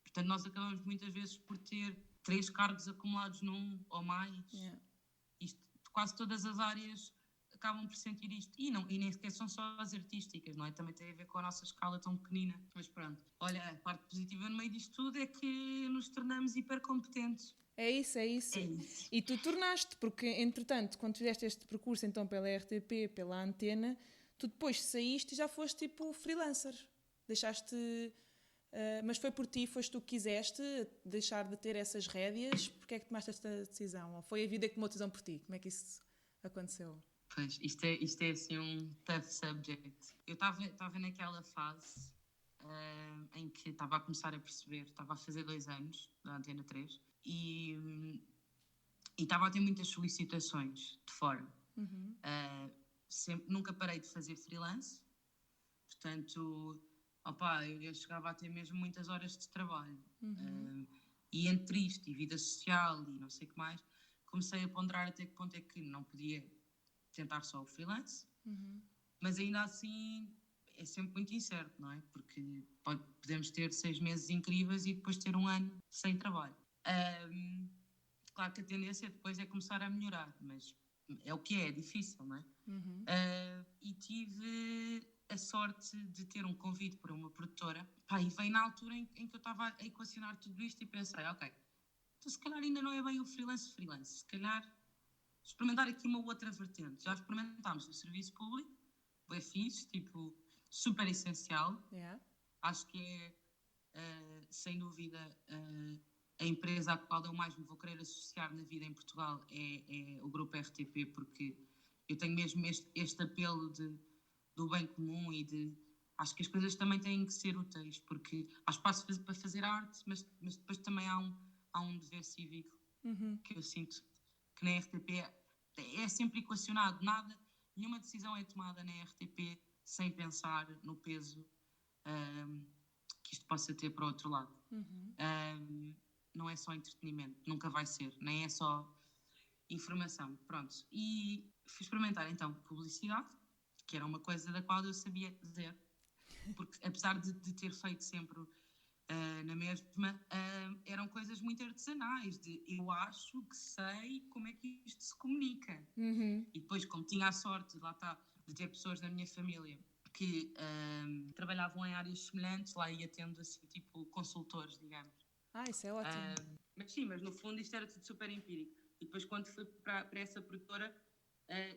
Portanto, nós acabamos muitas vezes por ter 3 cargos acumulados num ou mais. Yeah. Quase todas as áreas acabam por sentir isto. E nem sequer são só as artísticas, não é? Também tem a ver com a nossa escala tão pequenina. Mas pronto. Olha, a parte positiva no meio disto tudo é que nos tornamos hipercompetentes. É isso. É isso. E tu tornaste, porque entretanto, quando fizeste este percurso então pela RTP, pela Antena, tu depois saíste e já foste tipo freelancer. Deixaste... mas foi por ti, foste tu que quiseste deixar de ter essas rédeas? Porque é que tomaste esta decisão? Ou foi a vida que tomou a decisão por ti? Como é que isso aconteceu? Pois, isto é assim um tough subject. Eu estava naquela fase em que estava a começar a perceber, estava a fazer 2 anos da Antena 3 e estava a ter muitas solicitações de fora. Uhum. Nunca parei de fazer freelance, portanto, eu chegava a ter mesmo muitas horas de trabalho. Uhum. E entre isto e vida social e não sei o que mais, comecei a ponderar até que ponto é que não podia tentar só o freelance, mas ainda assim é sempre muito incerto, não é? Porque podemos ter 6 meses incríveis e depois ter 1 ano sem trabalho. Claro que a tendência depois é começar a melhorar, mas é o que é difícil, não é? Uhum. E tive a sorte de ter um convite para uma produtora, e veio na altura em que eu estava a equacionar tudo isto e pensei, ok, então se calhar ainda não é bem o freelance, se calhar experimentar aqui uma outra vertente. Já experimentámos o serviço público, foi fixe, tipo, super essencial. Yeah. Acho que é, sem dúvida, a empresa à qual eu mais me vou querer associar na vida em Portugal é o Grupo RTP, porque eu tenho mesmo este apelo do bem comum e de... Acho que as coisas também têm que ser úteis, porque há espaço para fazer arte, mas depois também há um dever cívico que eu sinto que na RTP é sempre equacionado. Nenhuma decisão é tomada na RTP sem pensar no peso que isto possa ter para o outro lado. Não é só entretenimento, nunca vai ser, nem é só informação. Pronto. E fui experimentar então publicidade, que era uma coisa da qual eu sabia zero, porque apesar de ter feito sempre na mesma, eram coisas muito artesanais, de eu acho que sei como é que isto se comunica. E depois, como tinha a sorte, lá está, de ter pessoas da minha família que trabalhavam em áreas semelhantes, lá ia tendo assim, tipo, consultores, digamos. Isso é ótimo. Mas no fundo isto era tudo super empírico. E depois quando fui para essa produtora,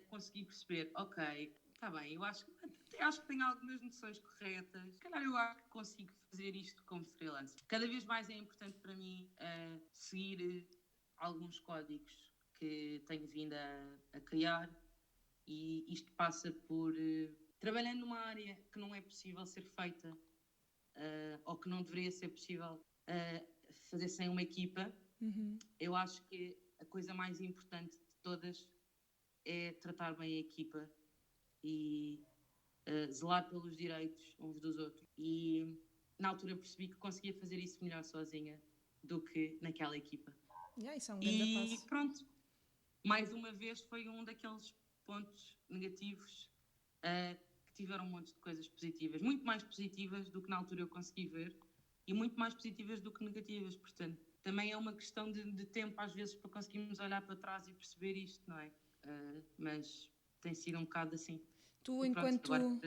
consegui perceber, ok, está bem, eu acho que tenho algumas noções corretas, se calhar eu acho que consigo fazer isto como freelance. Cada vez mais é importante para mim seguir alguns códigos que tenho vindo a criar, e isto passa por trabalhando numa área que não é possível ser feita ou que não deveria ser possível fazer sem uma equipa. Eu acho que a coisa mais importante de todas é tratar bem a equipa e zelar pelos direitos uns dos outros. E na altura percebi que conseguia fazer isso melhor sozinha do que naquela equipa. Isso é um grande passo. E pronto, mais uma vez foi um daqueles pontos negativos que tiveram um monte de coisas positivas, muito mais positivas do que na altura eu consegui ver e muito mais positivas do que negativas. Portanto, também é uma questão de tempo às vezes para conseguirmos olhar para trás e perceber isto, não é? Mas tem sido um bocado assim. Tu, pronto,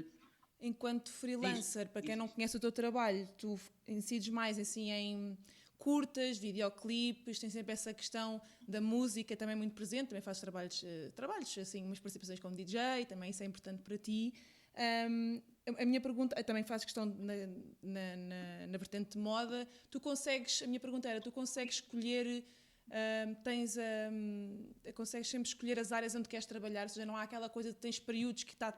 enquanto freelancer, para quem não conhece o teu trabalho, tu incides mais assim em curtas, videoclipes, tem sempre essa questão da música também muito presente, também fazes trabalhos assim, umas participações como DJ, também isso é importante para ti. A minha pergunta, também fazes questão na vertente de moda, a minha pergunta era, tu consegues escolher, consegues sempre escolher as áreas onde queres trabalhar, ou seja, não há aquela coisa de tens períodos que está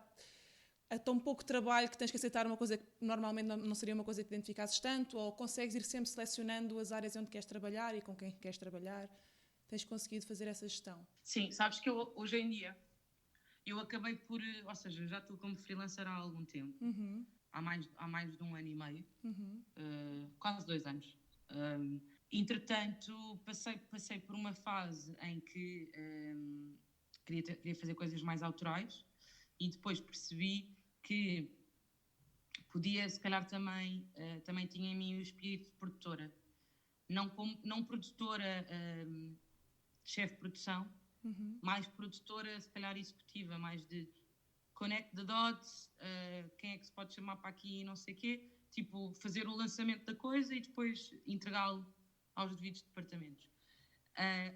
a tão pouco trabalho que tens que aceitar uma coisa que normalmente não seria uma coisa que te identificasses tanto, ou consegues ir sempre selecionando as áreas onde queres trabalhar e com quem queres trabalhar? Tens conseguido fazer essa gestão? Sim, sabes que hoje em dia eu acabei por, ou seja, já estou como freelancer há algum tempo, há mais de 1 ano e meio, quase 2 anos, Entretanto, passei por uma fase em que queria fazer coisas mais autorais e depois percebi que podia, se calhar também tinha em mim o espírito de produtora. Não produtora, chefe de produção, mais produtora, se calhar executiva, mais de connect the dots, quem é que se pode chamar para aqui e não sei o quê, tipo, fazer o lançamento da coisa e depois entregá-lo aos devidos departamentos.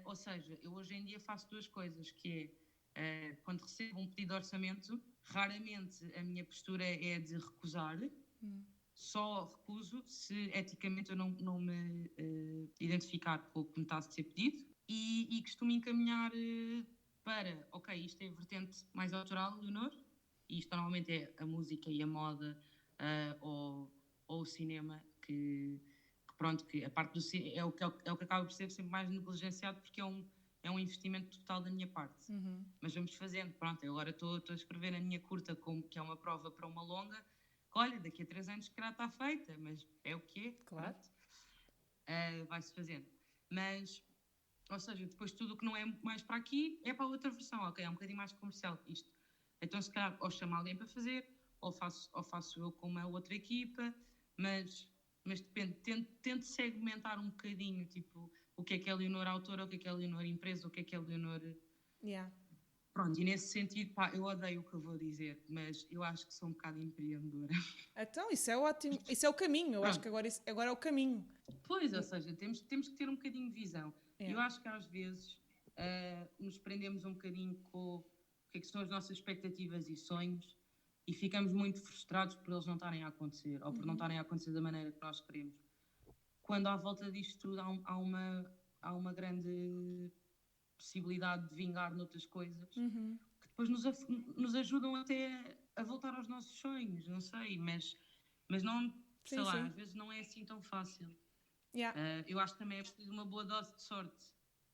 Ou seja, eu hoje em dia faço duas coisas, que é, quando recebo um pedido de orçamento, raramente a minha postura é de recusar, só recuso se eticamente eu não me identificar com o que me está a ser pedido e costumo encaminhar para, ok, isto é a vertente mais autoral, Leonor, e isto normalmente é a música e a moda ou o cinema, que pronto, que a parte do é o que acaba por ser sempre mais negligenciado, porque é um investimento total da minha parte. Mas vamos fazendo, pronto, eu agora estou a escrever a minha curta, que é uma prova para uma longa, que, olha, daqui a 3 anos que já está feita, mas é o que é, claro. Vai-se fazendo. Mas, ou seja, depois tudo o que não é mais para aqui é para a outra versão, ok, é um bocadinho mais comercial que isto. Então, se calhar, ou chamo alguém para fazer, ou faço eu com uma outra equipa, mas depende, tento segmentar um bocadinho, tipo, o que é Leonor autora, o que é Leonor empresa, o que é Leonor... Yeah. Pronto, e nesse sentido, pá, eu odeio o que eu vou dizer, mas eu acho que sou um bocado empreendedora. Então, isso é ótimo, isso é o caminho, eu acho que agora é o caminho. Pois, ou seja, temos que ter um bocadinho de visão. Yeah. Eu acho que às vezes nos prendemos um bocadinho com o que são as nossas expectativas e sonhos e ficamos muito frustrados por eles não estarem a acontecer, ou por não estarem a acontecer da maneira que nós queremos. Quando à volta disto tudo há uma grande possibilidade de vingar noutras coisas que depois nos ajudam até a voltar aos nossos sonhos, não sei, mas não, sei lá, às vezes não é assim tão fácil. Yeah. Eu acho que também é preciso uma boa dose de sorte,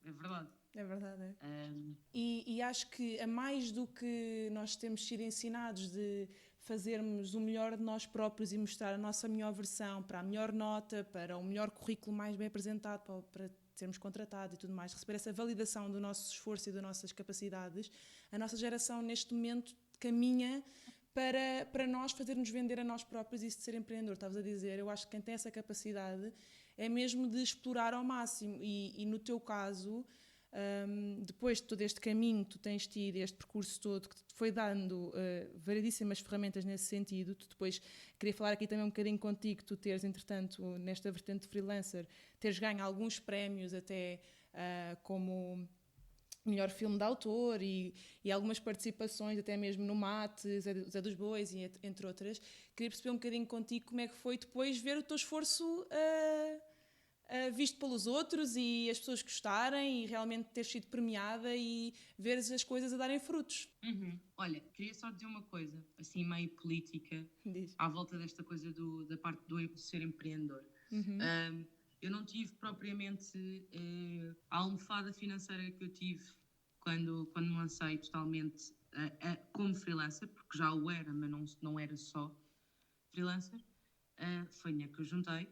é verdade. É verdade, é. E acho que a mais do que nós temos sido ensinados de fazermos o melhor de nós próprios e mostrar a nossa melhor versão para a melhor nota, para o melhor currículo mais bem apresentado, para sermos contratados e tudo mais, receber essa validação do nosso esforço e das nossas capacidades, a nossa geração neste momento caminha para nós fazermos vender a nós próprios e isso de ser empreendedor. Estavas a dizer, eu acho que quem tem essa capacidade é mesmo de explorar ao máximo e no teu caso, depois de todo este caminho que tu tens tido, este percurso todo que te foi dando variedíssimas ferramentas nesse sentido, tu depois queria falar aqui também um bocadinho contigo, tu teres entretanto nesta vertente de freelancer, teres ganho alguns prémios até como melhor filme de autor e algumas participações até mesmo no Mate, Zé dos Bois e entre outras. Queria perceber um bocadinho contigo como é que foi depois ver o teu esforço visto pelos outros e as pessoas gostarem e realmente ter sido premiada e ver as coisas a darem frutos. Olha, queria só dizer uma coisa, assim meio política, Diz. à volta desta coisa da parte do ser empreendedor. Eu não tive propriamente a almofada financeira que eu tive quando me lancei totalmente como freelancer, porque já o era, mas não era só freelancer. Foi dinheiro que eu juntei.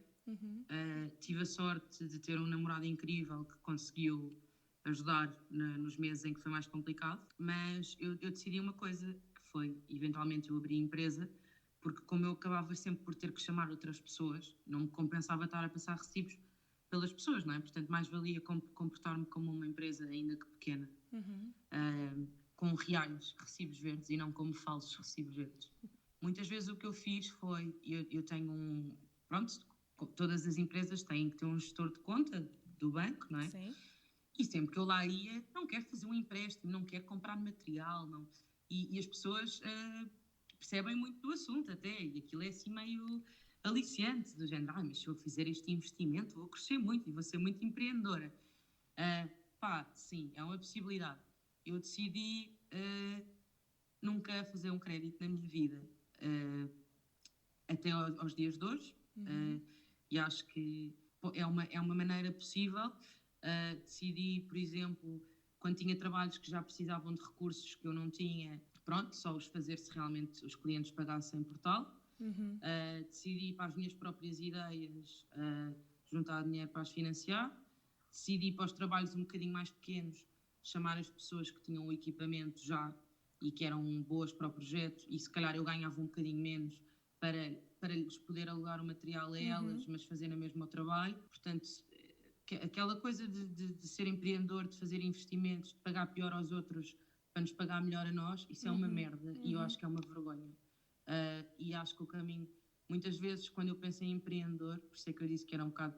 Tive a sorte de ter um namorado incrível que conseguiu ajudar nos meses em que foi mais complicado, mas eu decidi uma coisa, que foi, eventualmente eu abri a empresa, porque como eu acabava sempre por ter que chamar outras pessoas, não me compensava estar a passar recibos pelas pessoas, não é? Portanto, mais valia comportar-me como uma empresa, ainda que pequena, com reais recibos verdes e não como falsos recibos verdes. Muitas vezes o que eu fiz foi, eu tenho pronto, todas as empresas têm que ter um gestor de conta do banco, não é? Sim. E sempre que eu lá ia, não quero fazer um empréstimo, não quero comprar material, não. E as pessoas percebem muito do assunto até, e aquilo é assim meio aliciante, do género, mas se eu fizer este investimento vou crescer muito e vou ser muito empreendedora. Sim, é uma possibilidade. Eu decidi nunca fazer um crédito na minha vida, até aos dias de hoje, e acho que é uma maneira possível. Decidi, por exemplo, quando tinha trabalhos que já precisavam de recursos que eu não tinha, pronto, só os fazer se realmente os clientes pagassem por tal. Decidi para as minhas próprias ideias juntar dinheiro para as financiar. Decidi ir para os trabalhos um bocadinho mais pequenos, chamar as pessoas que tinham o equipamento já e que eram boas para o projeto, e se calhar eu ganhava um bocadinho menos para lhes poder alugar o material a elas, mas fazer na mesma o trabalho. Portanto, aquela coisa de ser empreendedor, de fazer investimentos, de pagar pior aos outros para nos pagar melhor a nós, isso é uma merda e eu acho que é uma vergonha. E acho que o caminho, muitas vezes, quando eu penso em empreendedor, por isso é que eu disse que era um bocado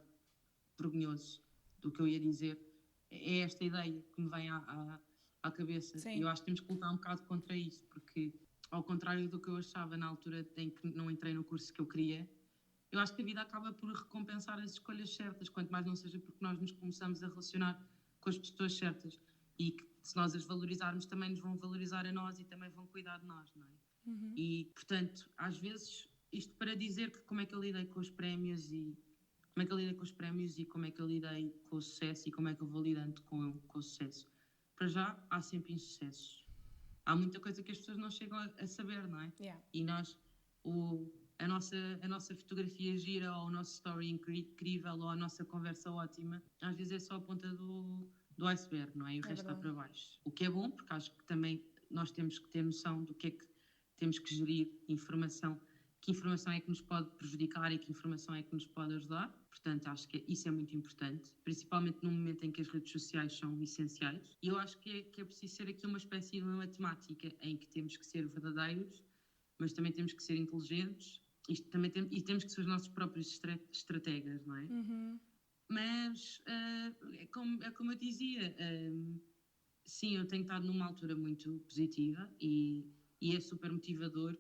vergonhoso do que eu ia dizer, é esta ideia que me vem à cabeça. Sim. E eu acho que temos que lutar um bocado contra isso, porque ao contrário do que eu achava na altura em que não entrei no curso que eu queria, eu acho que a vida acaba por recompensar as escolhas certas, quanto mais não seja porque nós nos começamos a relacionar com as pessoas certas e que se nós as valorizarmos também nos vão valorizar a nós e também vão cuidar de nós, não é? E, portanto, às vezes, isto para dizer que como é que eu lidei com os prémios e como é que eu lidei com os prémios e como é que eu lidei com o sucesso e como é que eu vou lidando com o sucesso. Para já, há sempre insucessos. Há muita coisa que as pessoas não chegam a saber, não é? Yeah. E nós, a nossa fotografia gira, ou o nosso story incrível, ou a nossa conversa ótima, às vezes é só a ponta do iceberg, não é? E o resto está para baixo. O que é bom, porque acho que também nós temos que ter noção do que é que temos que gerir informação, que informação é que nos pode prejudicar e que informação é que nos pode ajudar. Portanto, acho que isso é muito importante, principalmente num momento em que as redes sociais são essenciais. E eu acho que é preciso ser aqui uma espécie de matemática em que temos que ser verdadeiros, mas também temos que ser inteligentes e temos que ser os nossos próprios estrategas, não é? Mas, é como eu dizia, sim, eu tenho estado numa altura muito positiva e é super motivador,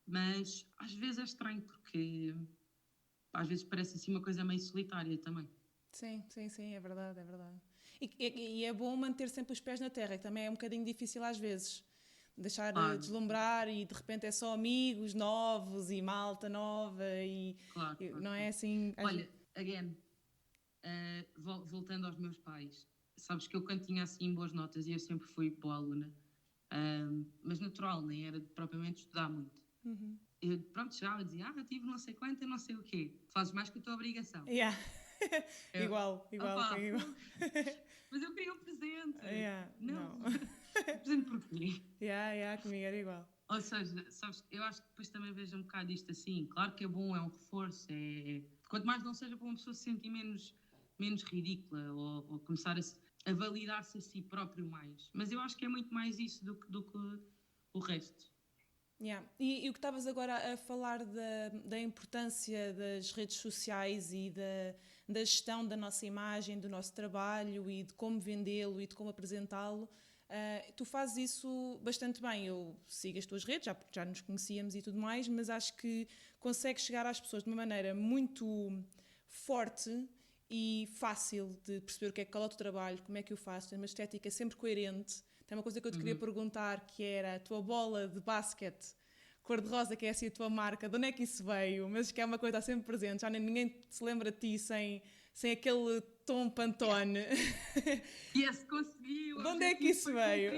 mas às vezes é estranho porque às vezes parece assim uma coisa meio solitária também. Sim, é verdade, é verdade. E é bom manter sempre os pés na terra, que também é um bocadinho difícil às vezes. Deixar deslumbrar e de repente é só amigos novos e malta nova e não é assim... Olha, again, voltando aos meus pais, sabes que eu quando tinha assim boas notas e eu sempre fui boa aluna, mas natural, nem era propriamente estudar muito. Eu, pronto, chegava e dizia, eu tive não sei quanto, eu não sei o quê. Fazes mais que a tua obrigação. Yeah. Igual. Mas eu queria um presente. Não. Presente porquê? Comigo era igual. Ou seja, sabes, eu acho que depois também vejo um bocado isto assim. Claro que é bom, é um reforço. Quanto mais não seja para uma pessoa se sentir menos ridícula ou começar a validar-se a si próprio mais. Mas eu acho que é muito mais isso do que o resto. E o que estavas agora a falar da importância das redes sociais e da gestão da nossa imagem, do nosso trabalho e de como vendê-lo e de como apresentá-lo, tu fazes isso bastante bem. Eu sigo as tuas redes, já nos conhecíamos e tudo mais, mas acho que consegues chegar às pessoas de uma maneira muito forte e fácil de perceber qual é o teu trabalho, como é que o faço, tem uma estética sempre coerente. Tem uma coisa que eu te queria perguntar, que era a tua bola de basquete cor-de-rosa, que é assim a tua marca, de onde é que isso veio? Mas que é uma coisa que está sempre presente, já ninguém se lembra de ti sem aquele tom Pantone. Yes, consegui! De onde é que isso veio?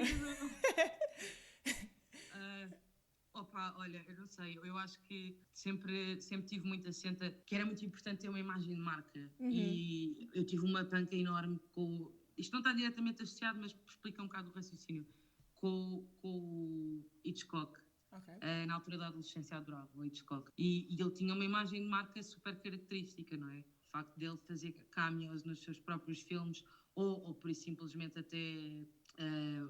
Olha, eu não sei, eu acho que sempre tive muito assenta, que era muito importante ter uma imagem de marca. E eu tive uma panca enorme com... Isto não está diretamente associado, mas explica um bocado o raciocínio. Com o Hitchcock. Okay. Na altura da adolescência adorava o Hitchcock. E ele tinha uma imagem de marca super característica, não é? O facto dele fazer cameos nos seus próprios filmes ou por isso simplesmente até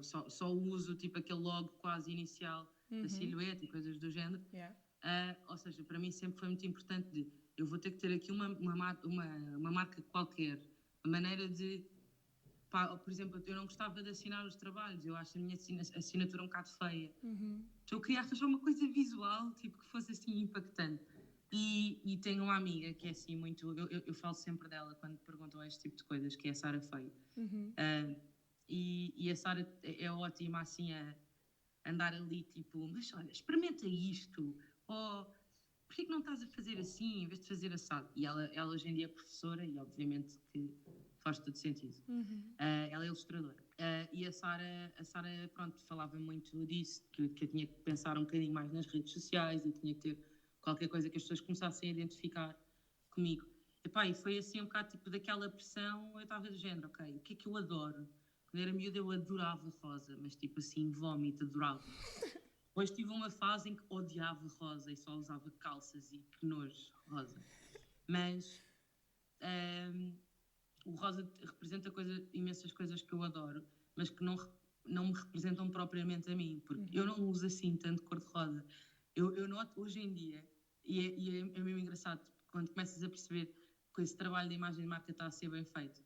só o uso, tipo aquele logo quase inicial da silhueta e coisas do género. Ou seja, para mim sempre foi muito importante eu vou ter que ter aqui uma marca qualquer, a maneira de... por exemplo, eu não gostava de assinar os trabalhos, eu acho a minha assinatura um bocado feia. Então eu queria arranjar uma coisa visual, tipo, que fosse assim impactante. E tenho uma amiga que é assim muito... Eu falo sempre dela quando perguntam este tipo de coisas, que é a Sara Feio. E a Sara é ótima assim a andar ali, tipo, mas olha, experimenta isto, ou porquê que não estás a fazer assim em vez de fazer assado? E ela hoje em dia é professora e obviamente que faz todo sentido. Ela é ilustradora. E a Sara, pronto, falava muito disso, que eu tinha que pensar um bocadinho mais nas redes sociais e tinha que ter qualquer coisa que as pessoas começassem a identificar comigo. Epá, e foi assim um bocado tipo daquela pressão, eu estava do género, ok, o que é que eu adoro? Quando era miúda eu adorava rosa, mas tipo assim, vómito, adorava. Depois tive uma fase em que odiava rosa e só usava calças e que nojo rosa. Mas o rosa representa imensas coisas que eu adoro, mas que não me representam propriamente a mim, porque eu não uso assim tanto cor-de-rosa. Eu noto hoje em dia, é mesmo engraçado, quando começas a perceber que esse trabalho de imagem de marca está a ser bem feito,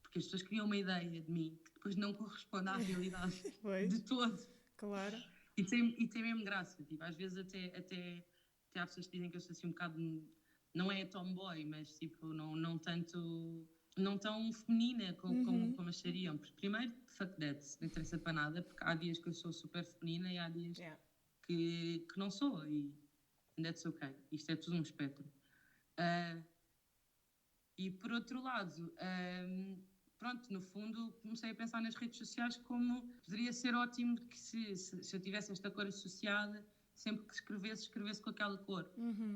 porque as pessoas criam uma ideia de mim que depois não corresponde à realidade de todo. Claro. E tem mesmo graça. Tipo, às vezes até há pessoas que dizem que eu sou assim um bocado, não é tomboy, mas tipo, não tão feminina como achariam. Porque, primeiro, fuck that, não interessa para nada, porque há dias que eu sou super feminina e há dias que não sou. E that's okay. Isto é tudo um espectro. E por outro lado, pronto, no fundo comecei a pensar nas redes sociais como poderia ser ótimo que se eu tivesse esta cor associada, sempre que escrevesse com aquela cor,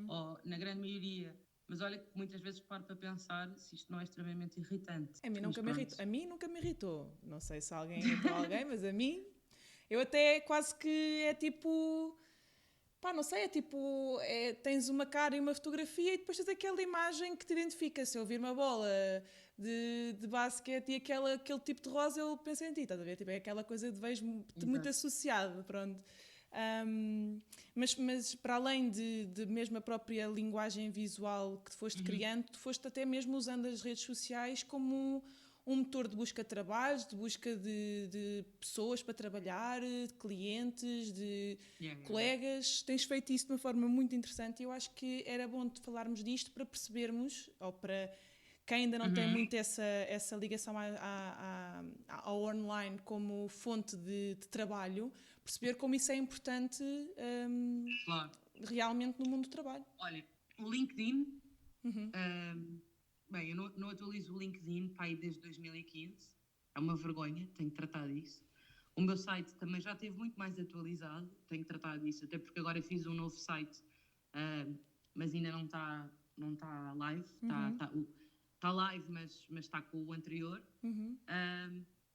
ou na grande maioria. Mas olha que muitas vezes paro para pensar se isto não é extremamente irritante. A mim nunca me irritou. Não sei se alguém irritou alguém, mas a mim, eu até quase que é tipo... Pá, não sei, é tipo, tens uma cara e uma fotografia e depois tens aquela imagem que te identifica. Se eu vir uma bola de basquete e aquele tipo de rosa, eu penso em ti, estás a ver? Tipo, é aquela coisa de vejo-te muito associado, pronto. Mas para além de mesmo a própria linguagem visual que te foste criando, tu foste até mesmo usando as redes sociais como um motor de busca de trabalhos, de busca de pessoas para trabalhar, de clientes, de colegas. Tens feito isso de uma forma muito interessante e eu acho que era bom de falarmos disto para percebermos, ou para quem ainda não tem muito essa ligação ao online como fonte de trabalho, perceber como isso é importante realmente no mundo do trabalho. Olha, o LinkedIn... Bem, eu não atualizo o LinkedIn desde 2015. É uma vergonha, tenho que tratar disso. O meu site também já esteve muito mais atualizado, tenho que tratar disso, até porque agora fiz um novo site, mas ainda não está live. Está live, mas está com o anterior.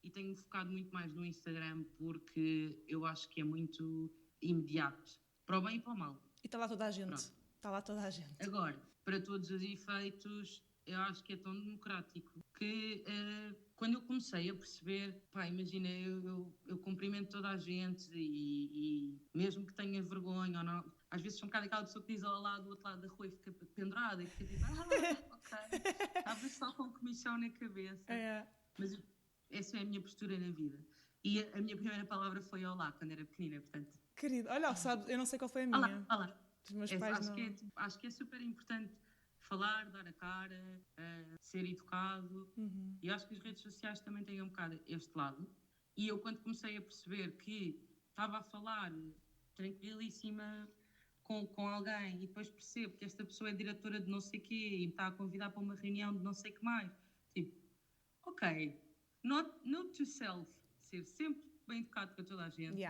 E tenho focado muito mais no Instagram porque eu acho que é muito imediato, para o bem e para o mal. E está lá toda a gente. Está lá toda a gente. Agora, para todos os efeitos, eu acho que é tão democrático que quando eu comecei a perceber, imagina, eu cumprimento toda a gente e mesmo que tenha vergonha ou não, às vezes sou um bocado aquela pessoa que diz ao lado do outro lado da rua e fica pendurada e fica tipo, ok, estava só com comissão na cabeça. Mas essa é a minha postura na vida. E a minha primeira palavra foi olá, quando era pequenina, portanto. Querido, olha, sabe, eu não sei qual foi a minha. Olá. Dos meus pais não... acho que é super importante falar, dar a cara, ser educado. E acho que as redes sociais também têm um bocado este lado. E eu, quando comecei a perceber que estava a falar tranquilíssima com alguém e depois percebo que esta pessoa é diretora de não sei o quê e me está a convidar para uma reunião de não sei o que mais, tipo, ok, note to self, ser sempre bem educado com toda a gente,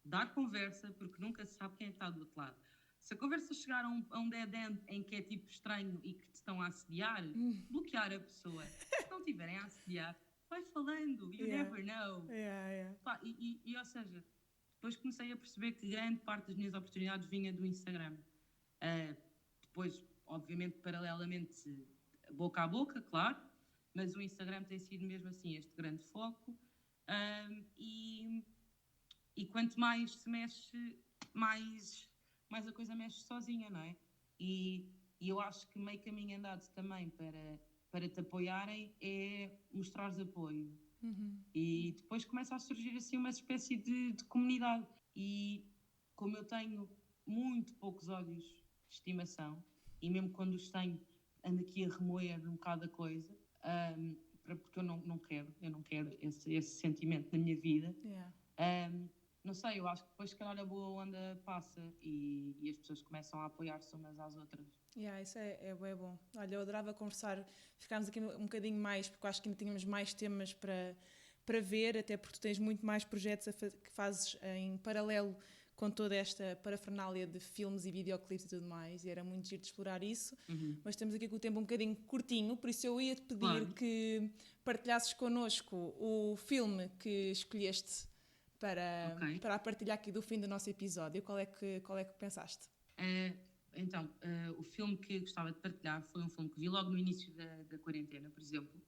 dar conversa, porque nunca se sabe quem está do outro lado. Se a conversa chegar a um dead end em que é tipo estranho e que te estão a assediar, bloquear a pessoa. Se não estiverem a assediar, vai falando, you never know. Ou seja, depois comecei a perceber que grande parte das minhas oportunidades vinha do Instagram. Depois, obviamente, paralelamente, boca a boca, claro, mas o Instagram tem sido mesmo assim este grande foco. E quanto mais se mexe, mais a coisa mexe sozinha, não é? E eu acho que meio caminho andado também para te apoiarem é mostrares apoio. E depois começa a surgir assim uma espécie de comunidade. E como eu tenho muito poucos olhos de estimação, e mesmo quando os tenho, ando aqui a remoer um bocado a coisa, porque eu não quero esse sentimento na minha vida. Não sei, eu acho que depois, se calhar, a boa onda passa e as pessoas começam a apoiar-se umas às outras. Isso é bem bom. Olha, eu adorava conversar, ficarmos aqui um bocadinho mais, porque eu acho que ainda tínhamos mais temas para ver, até porque tu tens muito mais projetos que fazes em paralelo com toda esta parafernália de filmes e videoclipes e tudo mais, e era muito giro de explorar isso, mas estamos aqui com o tempo um bocadinho curtinho, por isso eu ia-te pedir que partilhasses connosco o filme que escolheste para partilhar aqui do fim do nosso episódio. Qual é que pensaste? Então, o filme que gostava de partilhar foi um filme que vi logo no início da quarentena, por exemplo,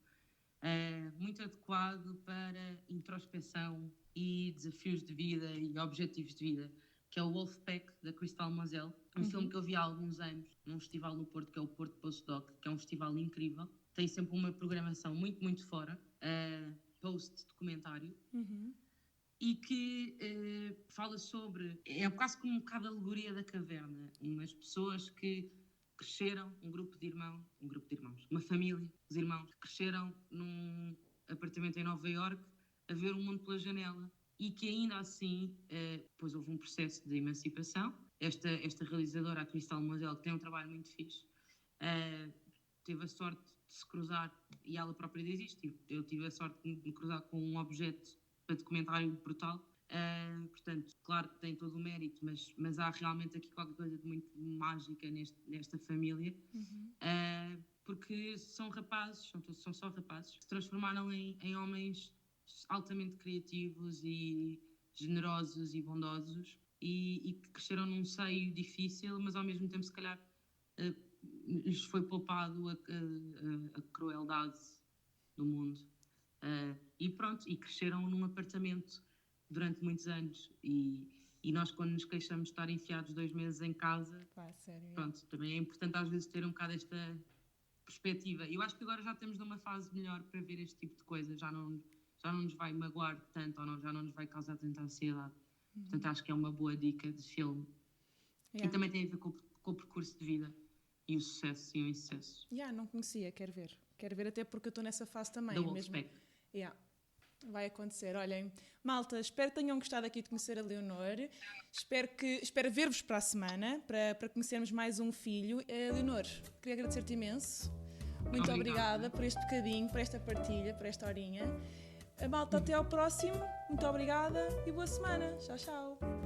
muito adequado para introspeção e desafios de vida e objetivos de vida, que é o Wolfpack, da Crystal Moselle. Um filme que eu vi há alguns anos num festival no Porto, que é o Porto Postdoc, que é um festival incrível. Tem sempre uma programação muito, muito fora, post-documentário, e que fala sobre... É quase como um bocado a alegoria da caverna. Umas pessoas que cresceram, um grupo de irmãos, uma família, os irmãos, que cresceram num apartamento em Nova Iorque a ver o mundo pela janela, e que ainda assim, depois houve um processo de emancipação. Esta realizadora, a Crystal Moselle, que tem um trabalho muito fixe, teve a sorte de se cruzar, e ela própria diz isto, eu tive a sorte de me cruzar com um objeto para documentário brutal. Portanto, claro que tem todo o mérito, mas há realmente aqui qualquer coisa de muito mágica nesta família, porque são rapazes, são só rapazes, que se transformaram em homens altamente criativos e generosos e bondosos, e que cresceram num seio difícil, mas ao mesmo tempo, se calhar, lhes foi poupado a crueldade do mundo. E pronto, e cresceram num apartamento durante muitos anos, e nós, quando nos queixamos de estar enfiados 2 meses em casa, sério, pronto, também é importante às vezes ter um bocado esta perspectiva. Eu acho que agora já estamos numa fase melhor para ver este tipo de coisa, já não nos vai magoar tanto, ou já não nos vai causar tanta ansiedade. Portanto, acho que é uma boa dica de filme. E também tem a ver com o percurso de vida e o sucesso e o insucesso. Não conhecia, quero ver até porque eu estou nessa fase também. Da Wolfpack. Vai acontecer. Olhem, malta, espero que tenham gostado aqui de conhecer a Leonor. Espero ver-vos para a semana, para conhecermos mais um filho. Leonor, queria agradecer-te imenso. Muito obrigada por este bocadinho, por esta partilha, por esta horinha. Malta, até ao próximo. Muito obrigada e boa semana. Tchau, tchau.